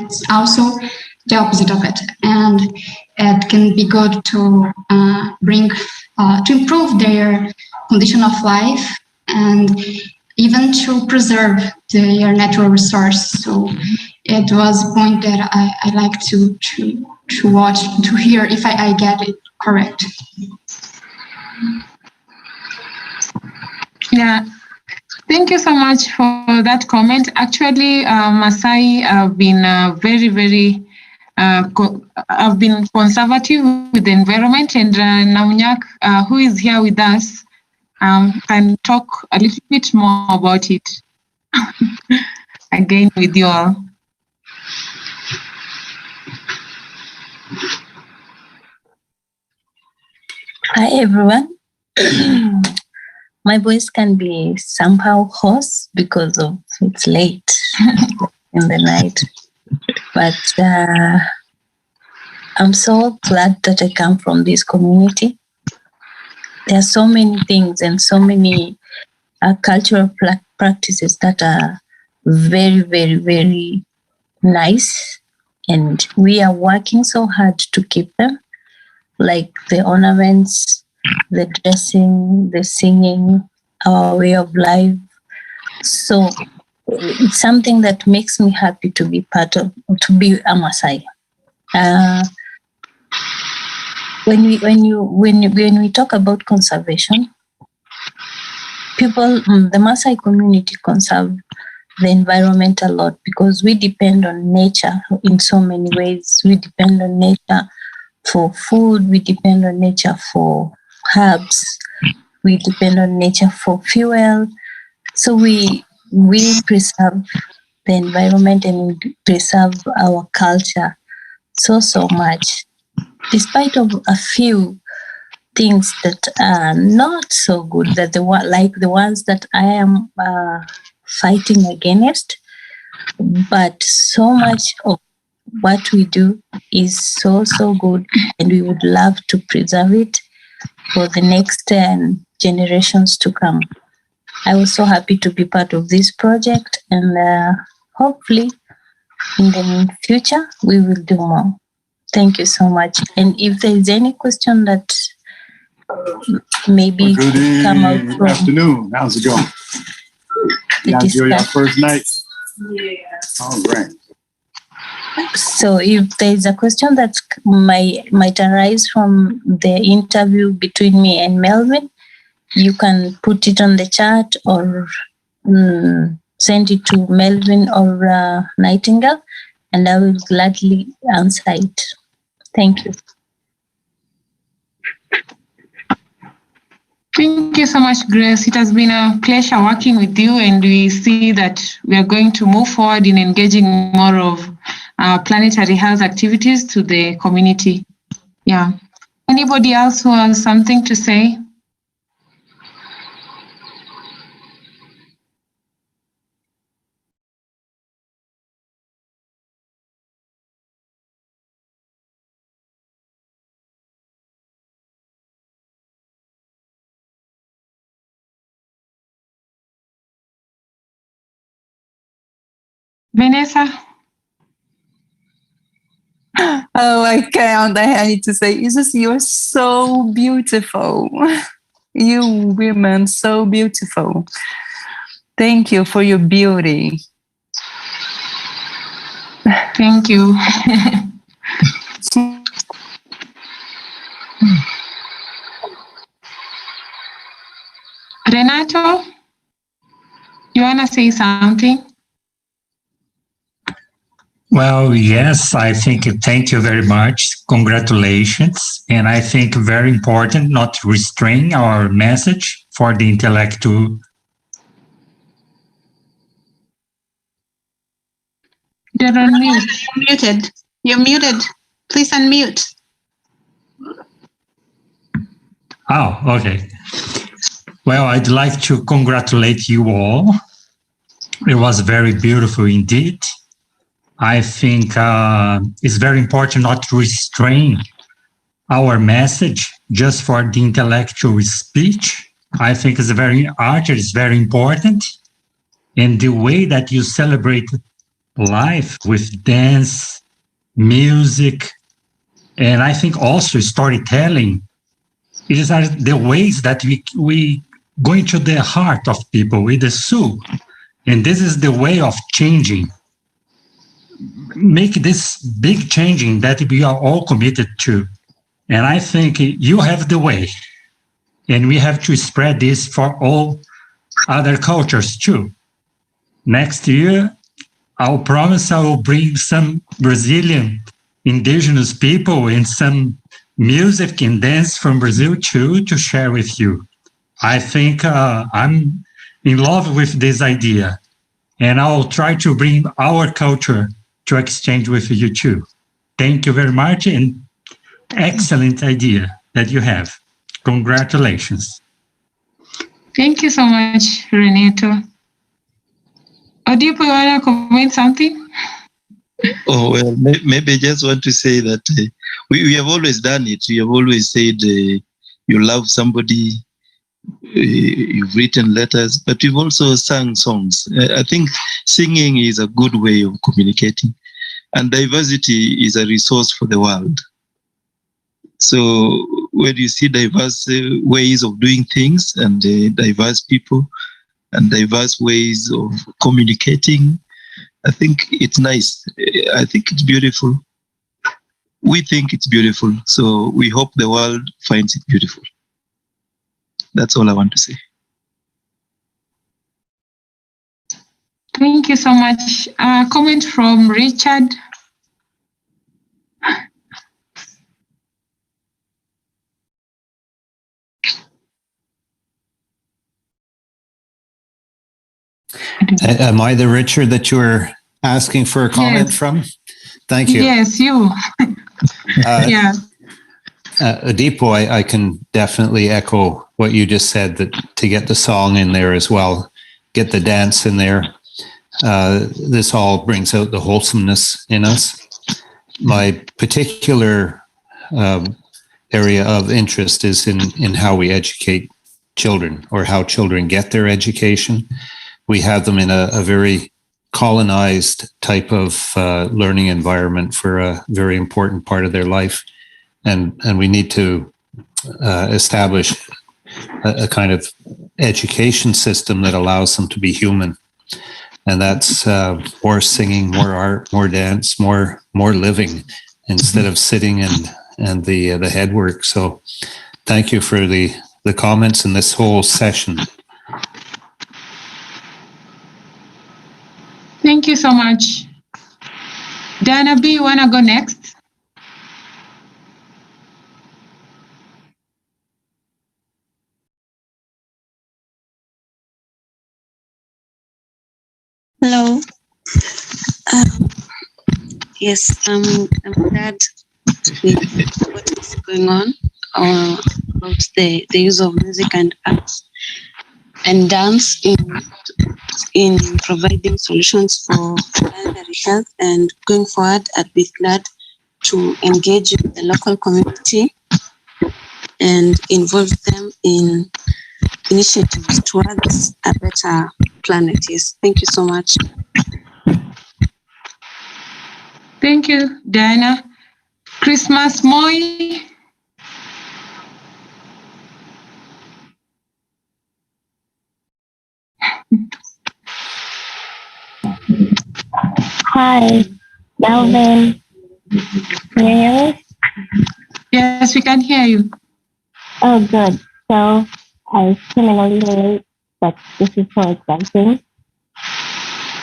it's also the opposite of it. And it can be good to bring to improve their condition of life, and even to preserve their natural resource. So it was a point that I like to watch, to hear if I get it correct. Yeah, thank you so much for that comment. Actually, Maasai have been very have been conservative with the environment, and Namunyak, who is here with us, can talk a little bit more about it again with you all. Hi, everyone. My voice can be somehow hoarse because of it's late in the night. But I'm so glad that I come from this community. There are so many things and so many cultural practices that are very, very, very nice. And we are working so hard to keep them, like the ornaments, the dressing, the singing, our way of life. So it's something that makes me happy to be part of, to be a Maasai. When we talk about conservation, people, the Maasai community conserve the environment a lot because we depend on nature in so many ways. We depend on nature for food. We depend on nature for herbs. We depend on nature for fuel. So we preserve the environment and preserve our culture so much, despite of a few things that are not so good, that like the ones that I am fighting against. But so much of what we do is so good, and we would love to preserve it for the next generations to come. I was so happy to be part of this project, and hopefully in the future we will do more. Thank you so much. And if there is any question that maybe Good come out from afternoon. How's it going? the You enjoy your discussion. first night? Yeah. All right. So if there is a question that might arise from the interview between me and Melvin, you can put it on the chat or send it to Melvin or Nightingale, and I will gladly answer it. Thank you. Thank you so much, Grace. It has been a pleasure working with you, and we see that we are going to move forward in engaging more of planetary health activities to the community. Yeah. Anybody else who has something to say? Vanessa? Oh, I can't. I need to say, it's just, you're so beautiful. You women, so beautiful. Thank you for your beauty. Thank you. Renato, you want to say something? Well, yes, I think thank you very much. Congratulations. And I think very important not to restrain our message for the intellectual. You're on mute. You're muted. You're muted. Please unmute. Oh, okay. Well, I'd like to congratulate you all. It was very beautiful indeed. I think it's very important not to restrain our message just for the intellectual speech. I think it's art is very important. And the way that you celebrate life with dance, music, and I think also storytelling, it are the ways that we go into the heart of people with the soul. And this is the way of changing. Make this big changing that we are all committed to. And I think you have the way. And we have to spread this for all other cultures too. Next year, I'll promise I will bring some Brazilian indigenous people and some music and dance from Brazil too to share with you. I think I'm in love with this idea. And I'll try to bring our culture to exchange with you too. Thank you very much, and excellent idea that you have. Congratulations. Thank you so much, Renato. Odipo, you want to comment something? Oh, well, maybe I just want to say that we have always done it. We have always said you love somebody, you've written letters, but we've also sung songs. I think singing is a good way of communicating, and diversity is a resource for the world. So when you see diverse ways of doing things and diverse people and diverse ways of communicating, I think it's nice. I think it's beautiful. We think it's beautiful, so we hope the world finds it beautiful. That's all I want to say. Thank you so much. Comment from Richard. Am I the Richard that you were asking for a comment Yes. from? Thank you. Yes, you. Yeah. Adipo, I can definitely echo what you just said, that to get the song in there as well, get the dance in there. This all brings out the wholesomeness in us. My particular area of interest is in how we educate children, or how children get their education. We have them in a very colonized type of learning environment for a very important part of their life. And we need to establish a kind of education system that allows them to be human. And that's more singing, more art, more dance, more living, instead of sitting and the head work. So thank you for the comments in this whole session. Thank you so much. Diana B, you want to go next? Hello. Yes, I'm glad with what is going on about the use of music and arts and dance in providing solutions for planetary health. And going forward, I'd be glad to engage with the local community and involve them in initiatives towards a better planet. Yes, thank you so much. Thank you, Diana. Christmas Moy. Hi, Melvin. Can you hear me? Yes, we can hear you. Oh, good. So I similarly relate that this is so exciting.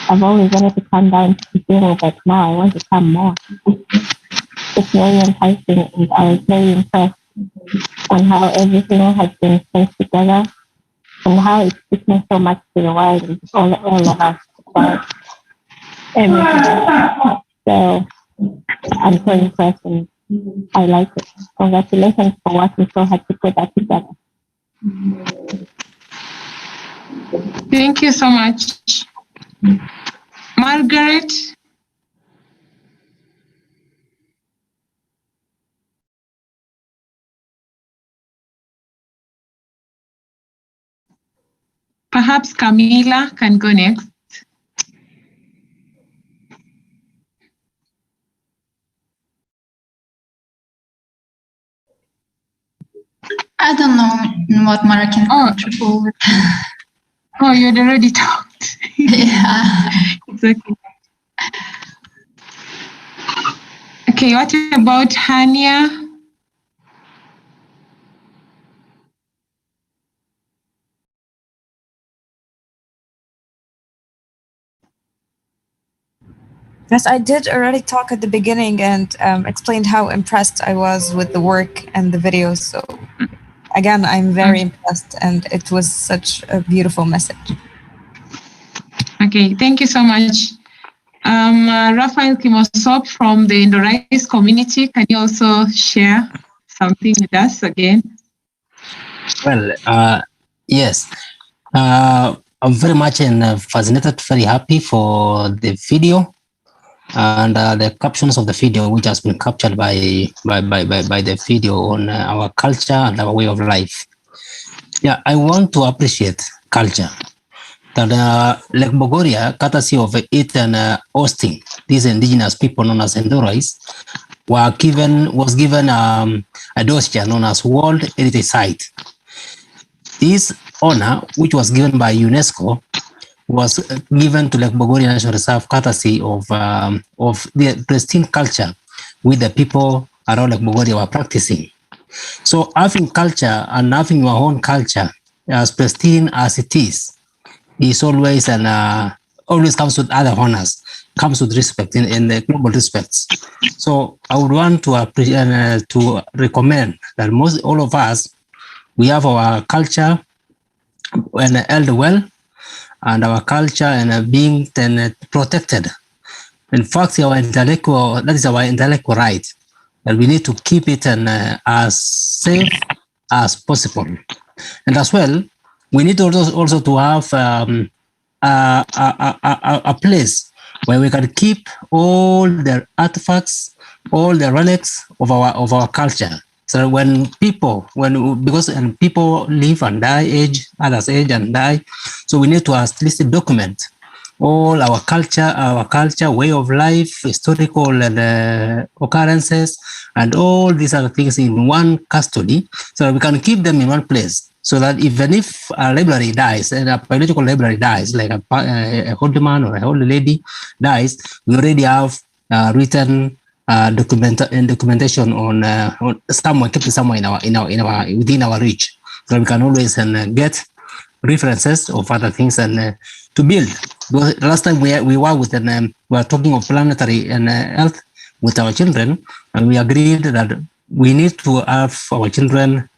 I've always wanted to come down to the table, but now I want to come more. It's very enticing, and I was very impressed on how everything has been placed together and how it's speaking so much to the world and all of us about everything. So I'm so impressed and I like it. Congratulations for working so hard to put that together. Thank you so much. Margaret. Perhaps Camila can go next. I don't know what more I can contribute with. Oh, you had already talked. Yeah. It's okay. Okay, what about Hania? Yes, I did already talk at the beginning and explained how impressed I was with the work and the videos. So again, I'm very impressed and it was such a beautiful message. Okay, thank you so much. Raphael Kimosop from the Indorais community, can you also share something with us again? Well, yes. I'm very much fascinated, very happy for the video and the captions of the video, which has been captured by the video on our culture and our way of life. Yeah, I want to appreciate culture. that Lake Bogoria, courtesy of it and hosting these indigenous people known as Endorais, was given a dossier known as World Heritage Site. This honor, which was given by UNESCO, was given to Lake Bogoria National Reserve courtesy of the pristine culture which the people around Lake Bogoria were practicing. So having culture and having your own culture, as pristine as it is always always comes with other honors, comes with respect in the global respects. So I would want to appreciate to recommend that all of us, we have our culture and held well, and our culture and being protected. In fact, that is our intellectual right, and we need to keep it as safe as possible. And as well, we need also to have a place where we can keep all the artifacts, all the relics of our culture. So because people live and die, others age and die, so we need to at least document all our culture, way of life, historical and occurrences, and all these other things in one custody, so that we can keep them in one place. So that even if a library dies, and a biological library dies, like a old man or a old lady dies, we already have written documentation on somewhere, kept somewhere within our reach, so we can always get references of other things and to build. Because last time we were talking of planetary health with our children, and we agreed that we need to have our children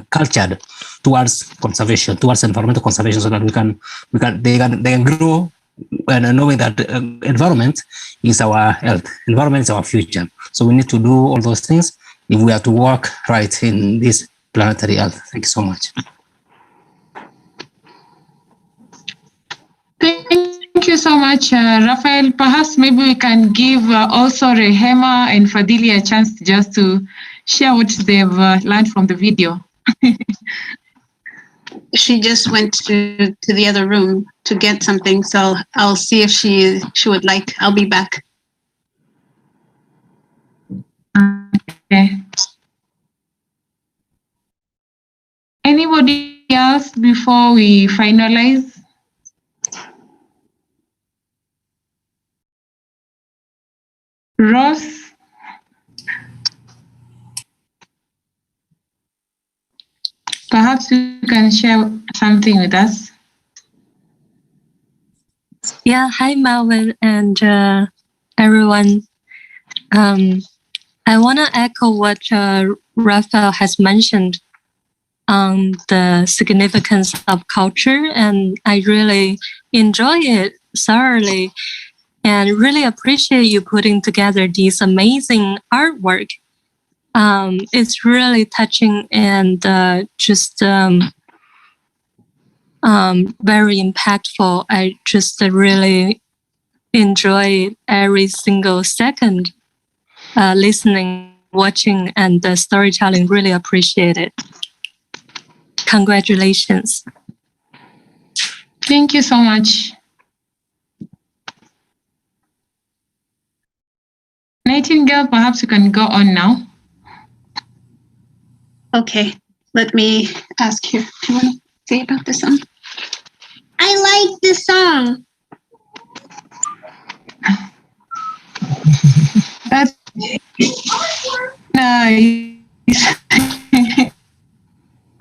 cultured towards conservation, towards environmental conservation, so that they can grow and knowing that environment is our health, environment is our future. So we need to do all those things if we are to work right in this planetary health. Thank you so much. Thank you so much, Raphael. Perhaps maybe we can give also Rehema and Fadili a chance just to share what they've learned from the video. She just went to the other room to get something, so I'll see if she would like. I'll be back. Okay. Anybody else before we finalize? Ross? Perhaps you can share something with us. Yeah, hi Melvin and everyone. I want to echo what Raphael has mentioned on the significance of culture, and I really enjoy it thoroughly and really appreciate you putting together these amazing artwork. It's really touching and just very impactful. I just really enjoy every single second listening, watching, and the storytelling. Really appreciate it. Congratulations. Thank you so much. Nightingale, perhaps you can go on now. Okay, let me ask you. Do you want to say about this song? I like the song. That's nice.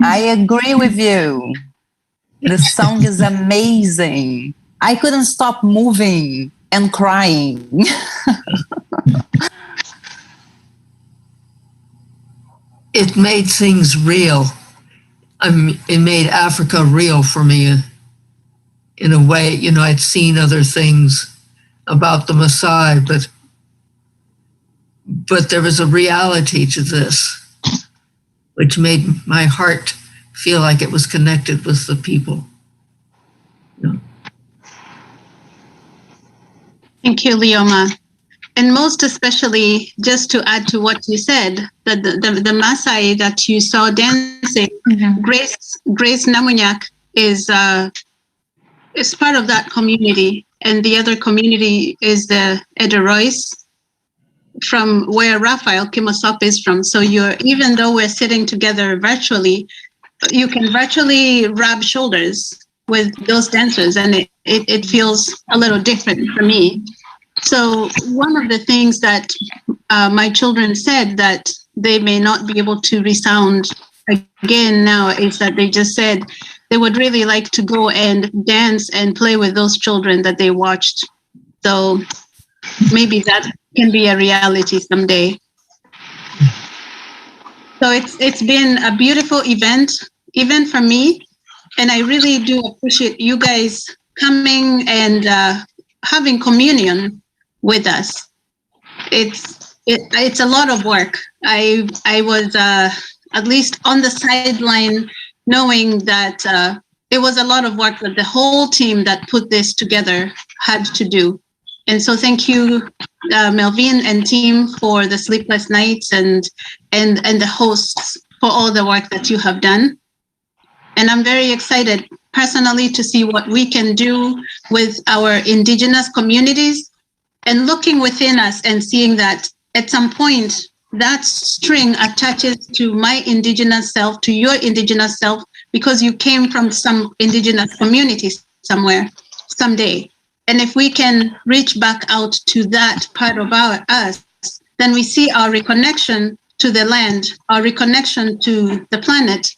I agree with you. The song is amazing. I couldn't stop moving and crying. It made things real. It made Africa real for me in a way. You know, I'd seen other things about the Maasai, but there was a reality to this, which made my heart feel like it was connected with the people. You know. Thank you, Leoma. And most especially, just to add to what you said, the Maasai that you saw dancing, Grace Namunyak is is part of that community, and the other community is the Ederois, from where Raphael Kimosop is from. So even though we're sitting together virtually, you can virtually rub shoulders with those dancers, and it feels a little different for me. So one of the things that my children said that they may not be able to resound again now is that they just said they would really like to go and dance and play with those children that they watched. So maybe that can be a reality someday. So it's been a beautiful event for me, and I really do appreciate you guys coming and having communion with us. It's a lot of work. I was at least on the sideline, knowing that it was a lot of work that the whole team that put this together had to do. And so thank you, Melvin and team, for the sleepless nights and the hosts for all the work that you have done. And I'm very excited personally to see what we can do with our Indigenous communities, and looking within us and seeing that at some point that string attaches to my Indigenous self, to your Indigenous self, because you came from some Indigenous communities somewhere, someday. And if we can reach back out to that part of us, then we see our reconnection to the land, our reconnection to the planet,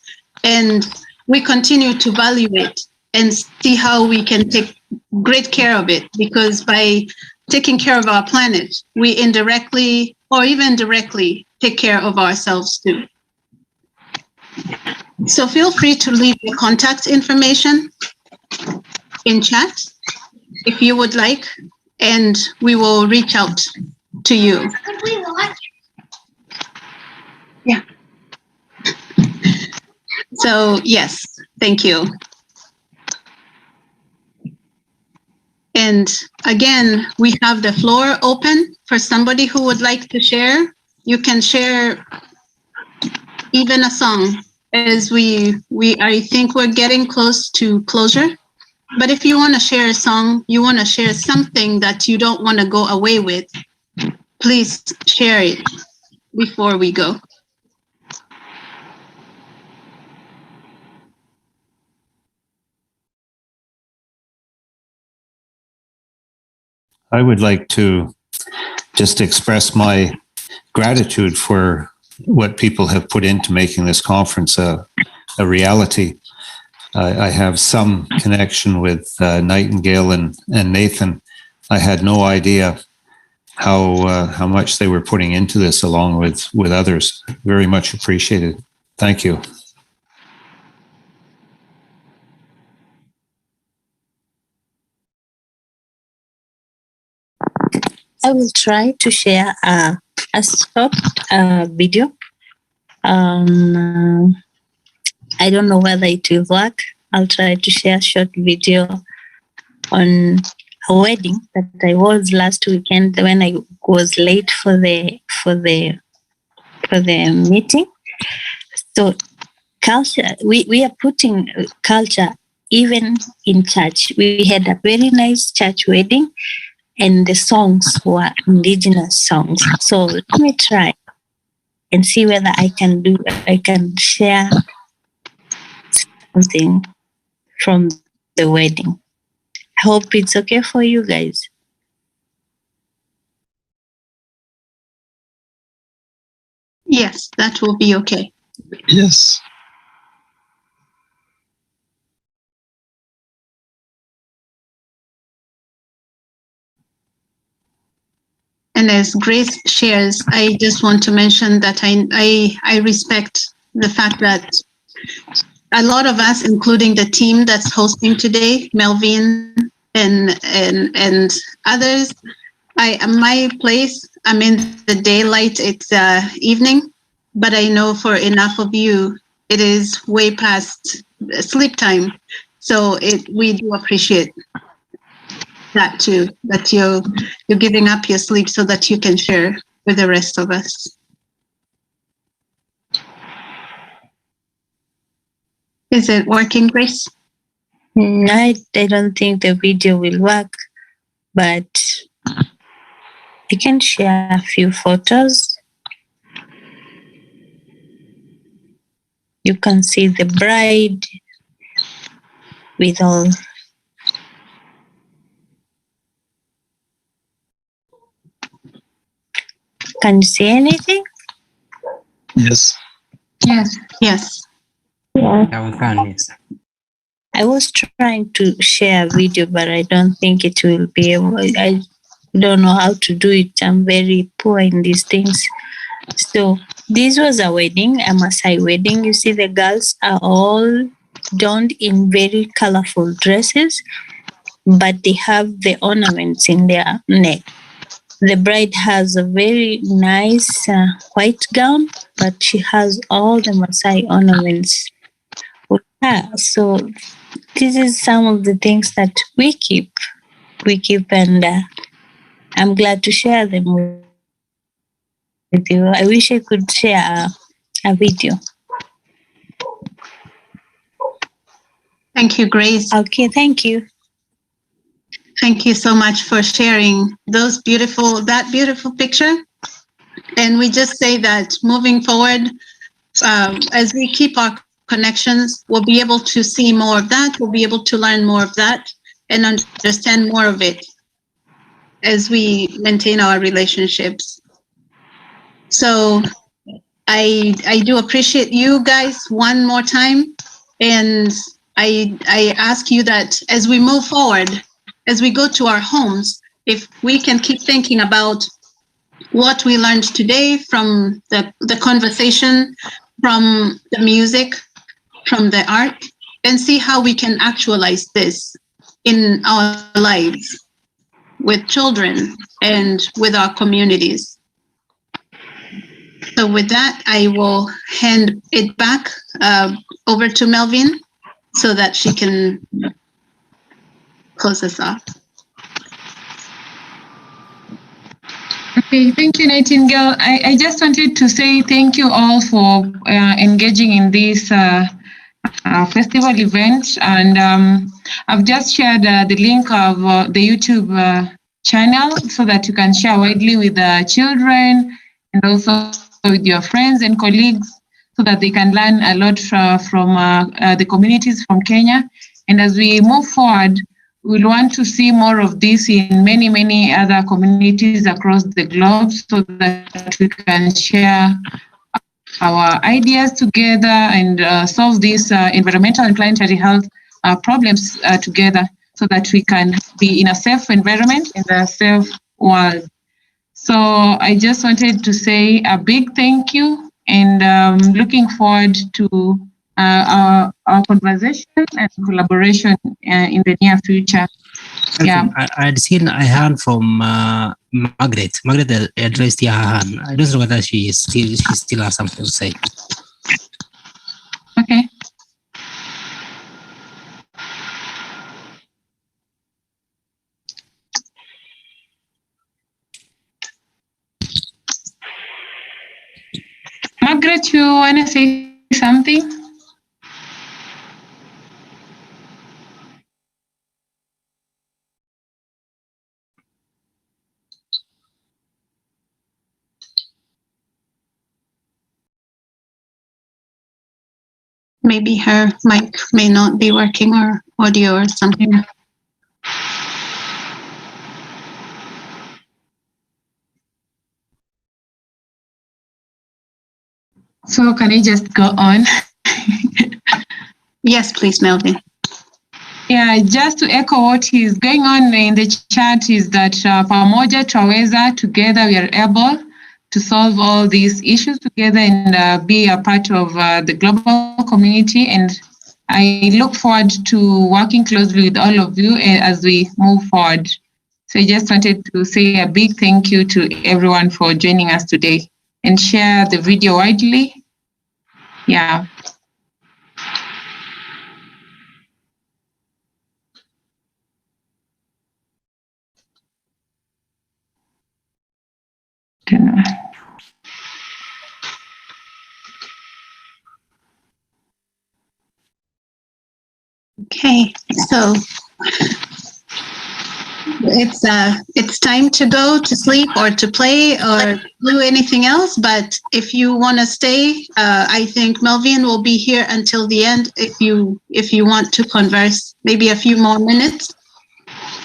and we continue to value it and see how we can take great care of it. Because by taking care of our planet, we indirectly or even directly take care of ourselves too. So feel free to leave your contact information in chat if you would like, and we will reach out to you. Yeah. So yes, thank you. And again, we have the floor open for somebody who would like to share. You can share even a song, as I think we're getting close to closure. But if you want to share a song, you want to share something that you don't want to go away with, please share it before we go. I would like to just express my gratitude for what people have put into making this conference a reality. I have some connection with Nightingale and Nathan. I had no idea how much they were putting into this, along with others. Very much appreciated. Thank you. I will try to share a short video. I don't know whether it will work. I'll try to share a short video on a wedding that I was last weekend when I was late for the meeting. So culture, we are putting culture even in church. We had a very nice church wedding, and the songs were Indigenous songs. So let me try and see whether I can share something from the wedding. I hope it's okay for you guys. Yes, that will be okay. Yes. And as Grace shares, I just want to mention that I respect the fact that a lot of us, including the team that's hosting today, Melvin and others, my place, I'm in the daylight, it's evening, but I know for enough of you, it is way past sleep time. So we do appreciate that too, that you're giving up your sleep so that you can share with the rest of us. Is it working, Grace? I don't think the video will work, but I can share a few photos. You can see the bride with all. Can you see anything? Yes. Yes. Yes. Yeah, we can, yes. I was trying to share a video, but I don't think it will be able. I don't know how to do it. I'm very poor in these things. So this was a wedding, a Maasai wedding. You see, the girls are all donned in very colorful dresses, but they have the ornaments in their neck. The bride has a very nice white gown, but she has all the Maasai ornaments with her. So this is some of the things that we keep. And I'm glad to share them with you. I wish I could share a video. Thank you, Grace. Okay, thank you. Thank you so much for sharing that beautiful picture. And we just say that moving forward, as we keep our connections, we'll be able to see more of that. We'll be able to learn more of that and understand more of it as we maintain our relationships. So I do appreciate you guys one more time. And I ask you that as we move forward, as we go to our homes, if we can keep thinking about what we learned today from the conversation, from the music, from the art, and see how we can actualize this in our lives with children and with our communities. So with that, I will hand it back over to Melvin so that she can close us off. Okay, thank you, Nightingale. I just wanted to say thank you all for engaging in this festival event. And I've just shared the link of the YouTube channel so that you can share widely with the children and also with your friends and colleagues so that they can learn a lot from the communities from Kenya. And as we move forward, we'll want to see more of this in many, many other communities across the globe so that we can share our ideas together and solve these environmental and planetary health problems together so that we can be in a safe environment, in a safe world. So I just wanted to say a big thank you and looking forward to our conversation and collaboration in the near future. Yeah. I heard from Margaret. Margaret addressed her hand. I don't know whether she still has something to say. Okay. Margaret, you want to say something? Maybe her mic may not be working or audio or something. So can I just go on? Yes, please, Melvin. Yeah, just to echo what is going on in the chat is that pamoja twaweza, together we are able to solve all these issues together and be a part of the global community. And I look forward to working closely with all of you as we move forward. So I just wanted to say a big thank you to everyone for joining us today and share the video widely. Yeah. Okay, so it's time to go to sleep or to play or do anything else. But if you want to stay, I think Melvin will be here until the end. If you want to converse, maybe a few more minutes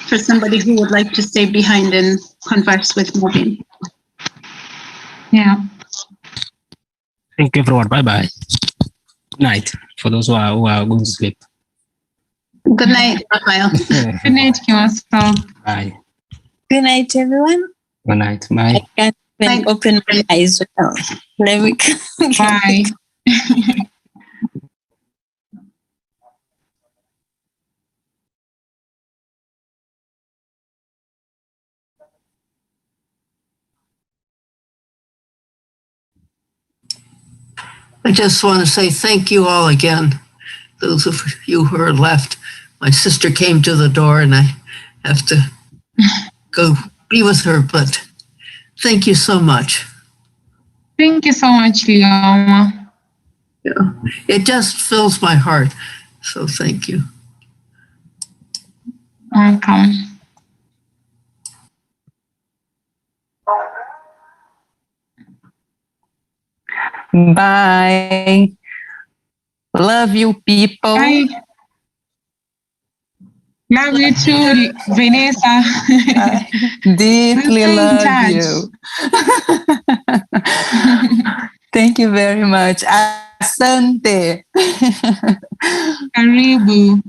for somebody who would like to stay behind and converse with Melvin. Yeah. Thank you, everyone. Bye bye. Good night for those who are going to sleep. Good night, Rafael. Good night, Kimaso. Bye. Good night, everyone. Good night. Bye. I can't even open my eyes well. Let me Bye. I just want to say thank you all again. Those of you who are left. My sister came to the door and I have to go be with her, but thank you so much. Thank you so much, Lioma. Yeah, it just fills my heart. So thank you. Welcome. Bye. Love you, people. Bye. Love you too, Vanessa. Deeply We'll stay in love touch. you. Thank you very much. Asante. Karibu.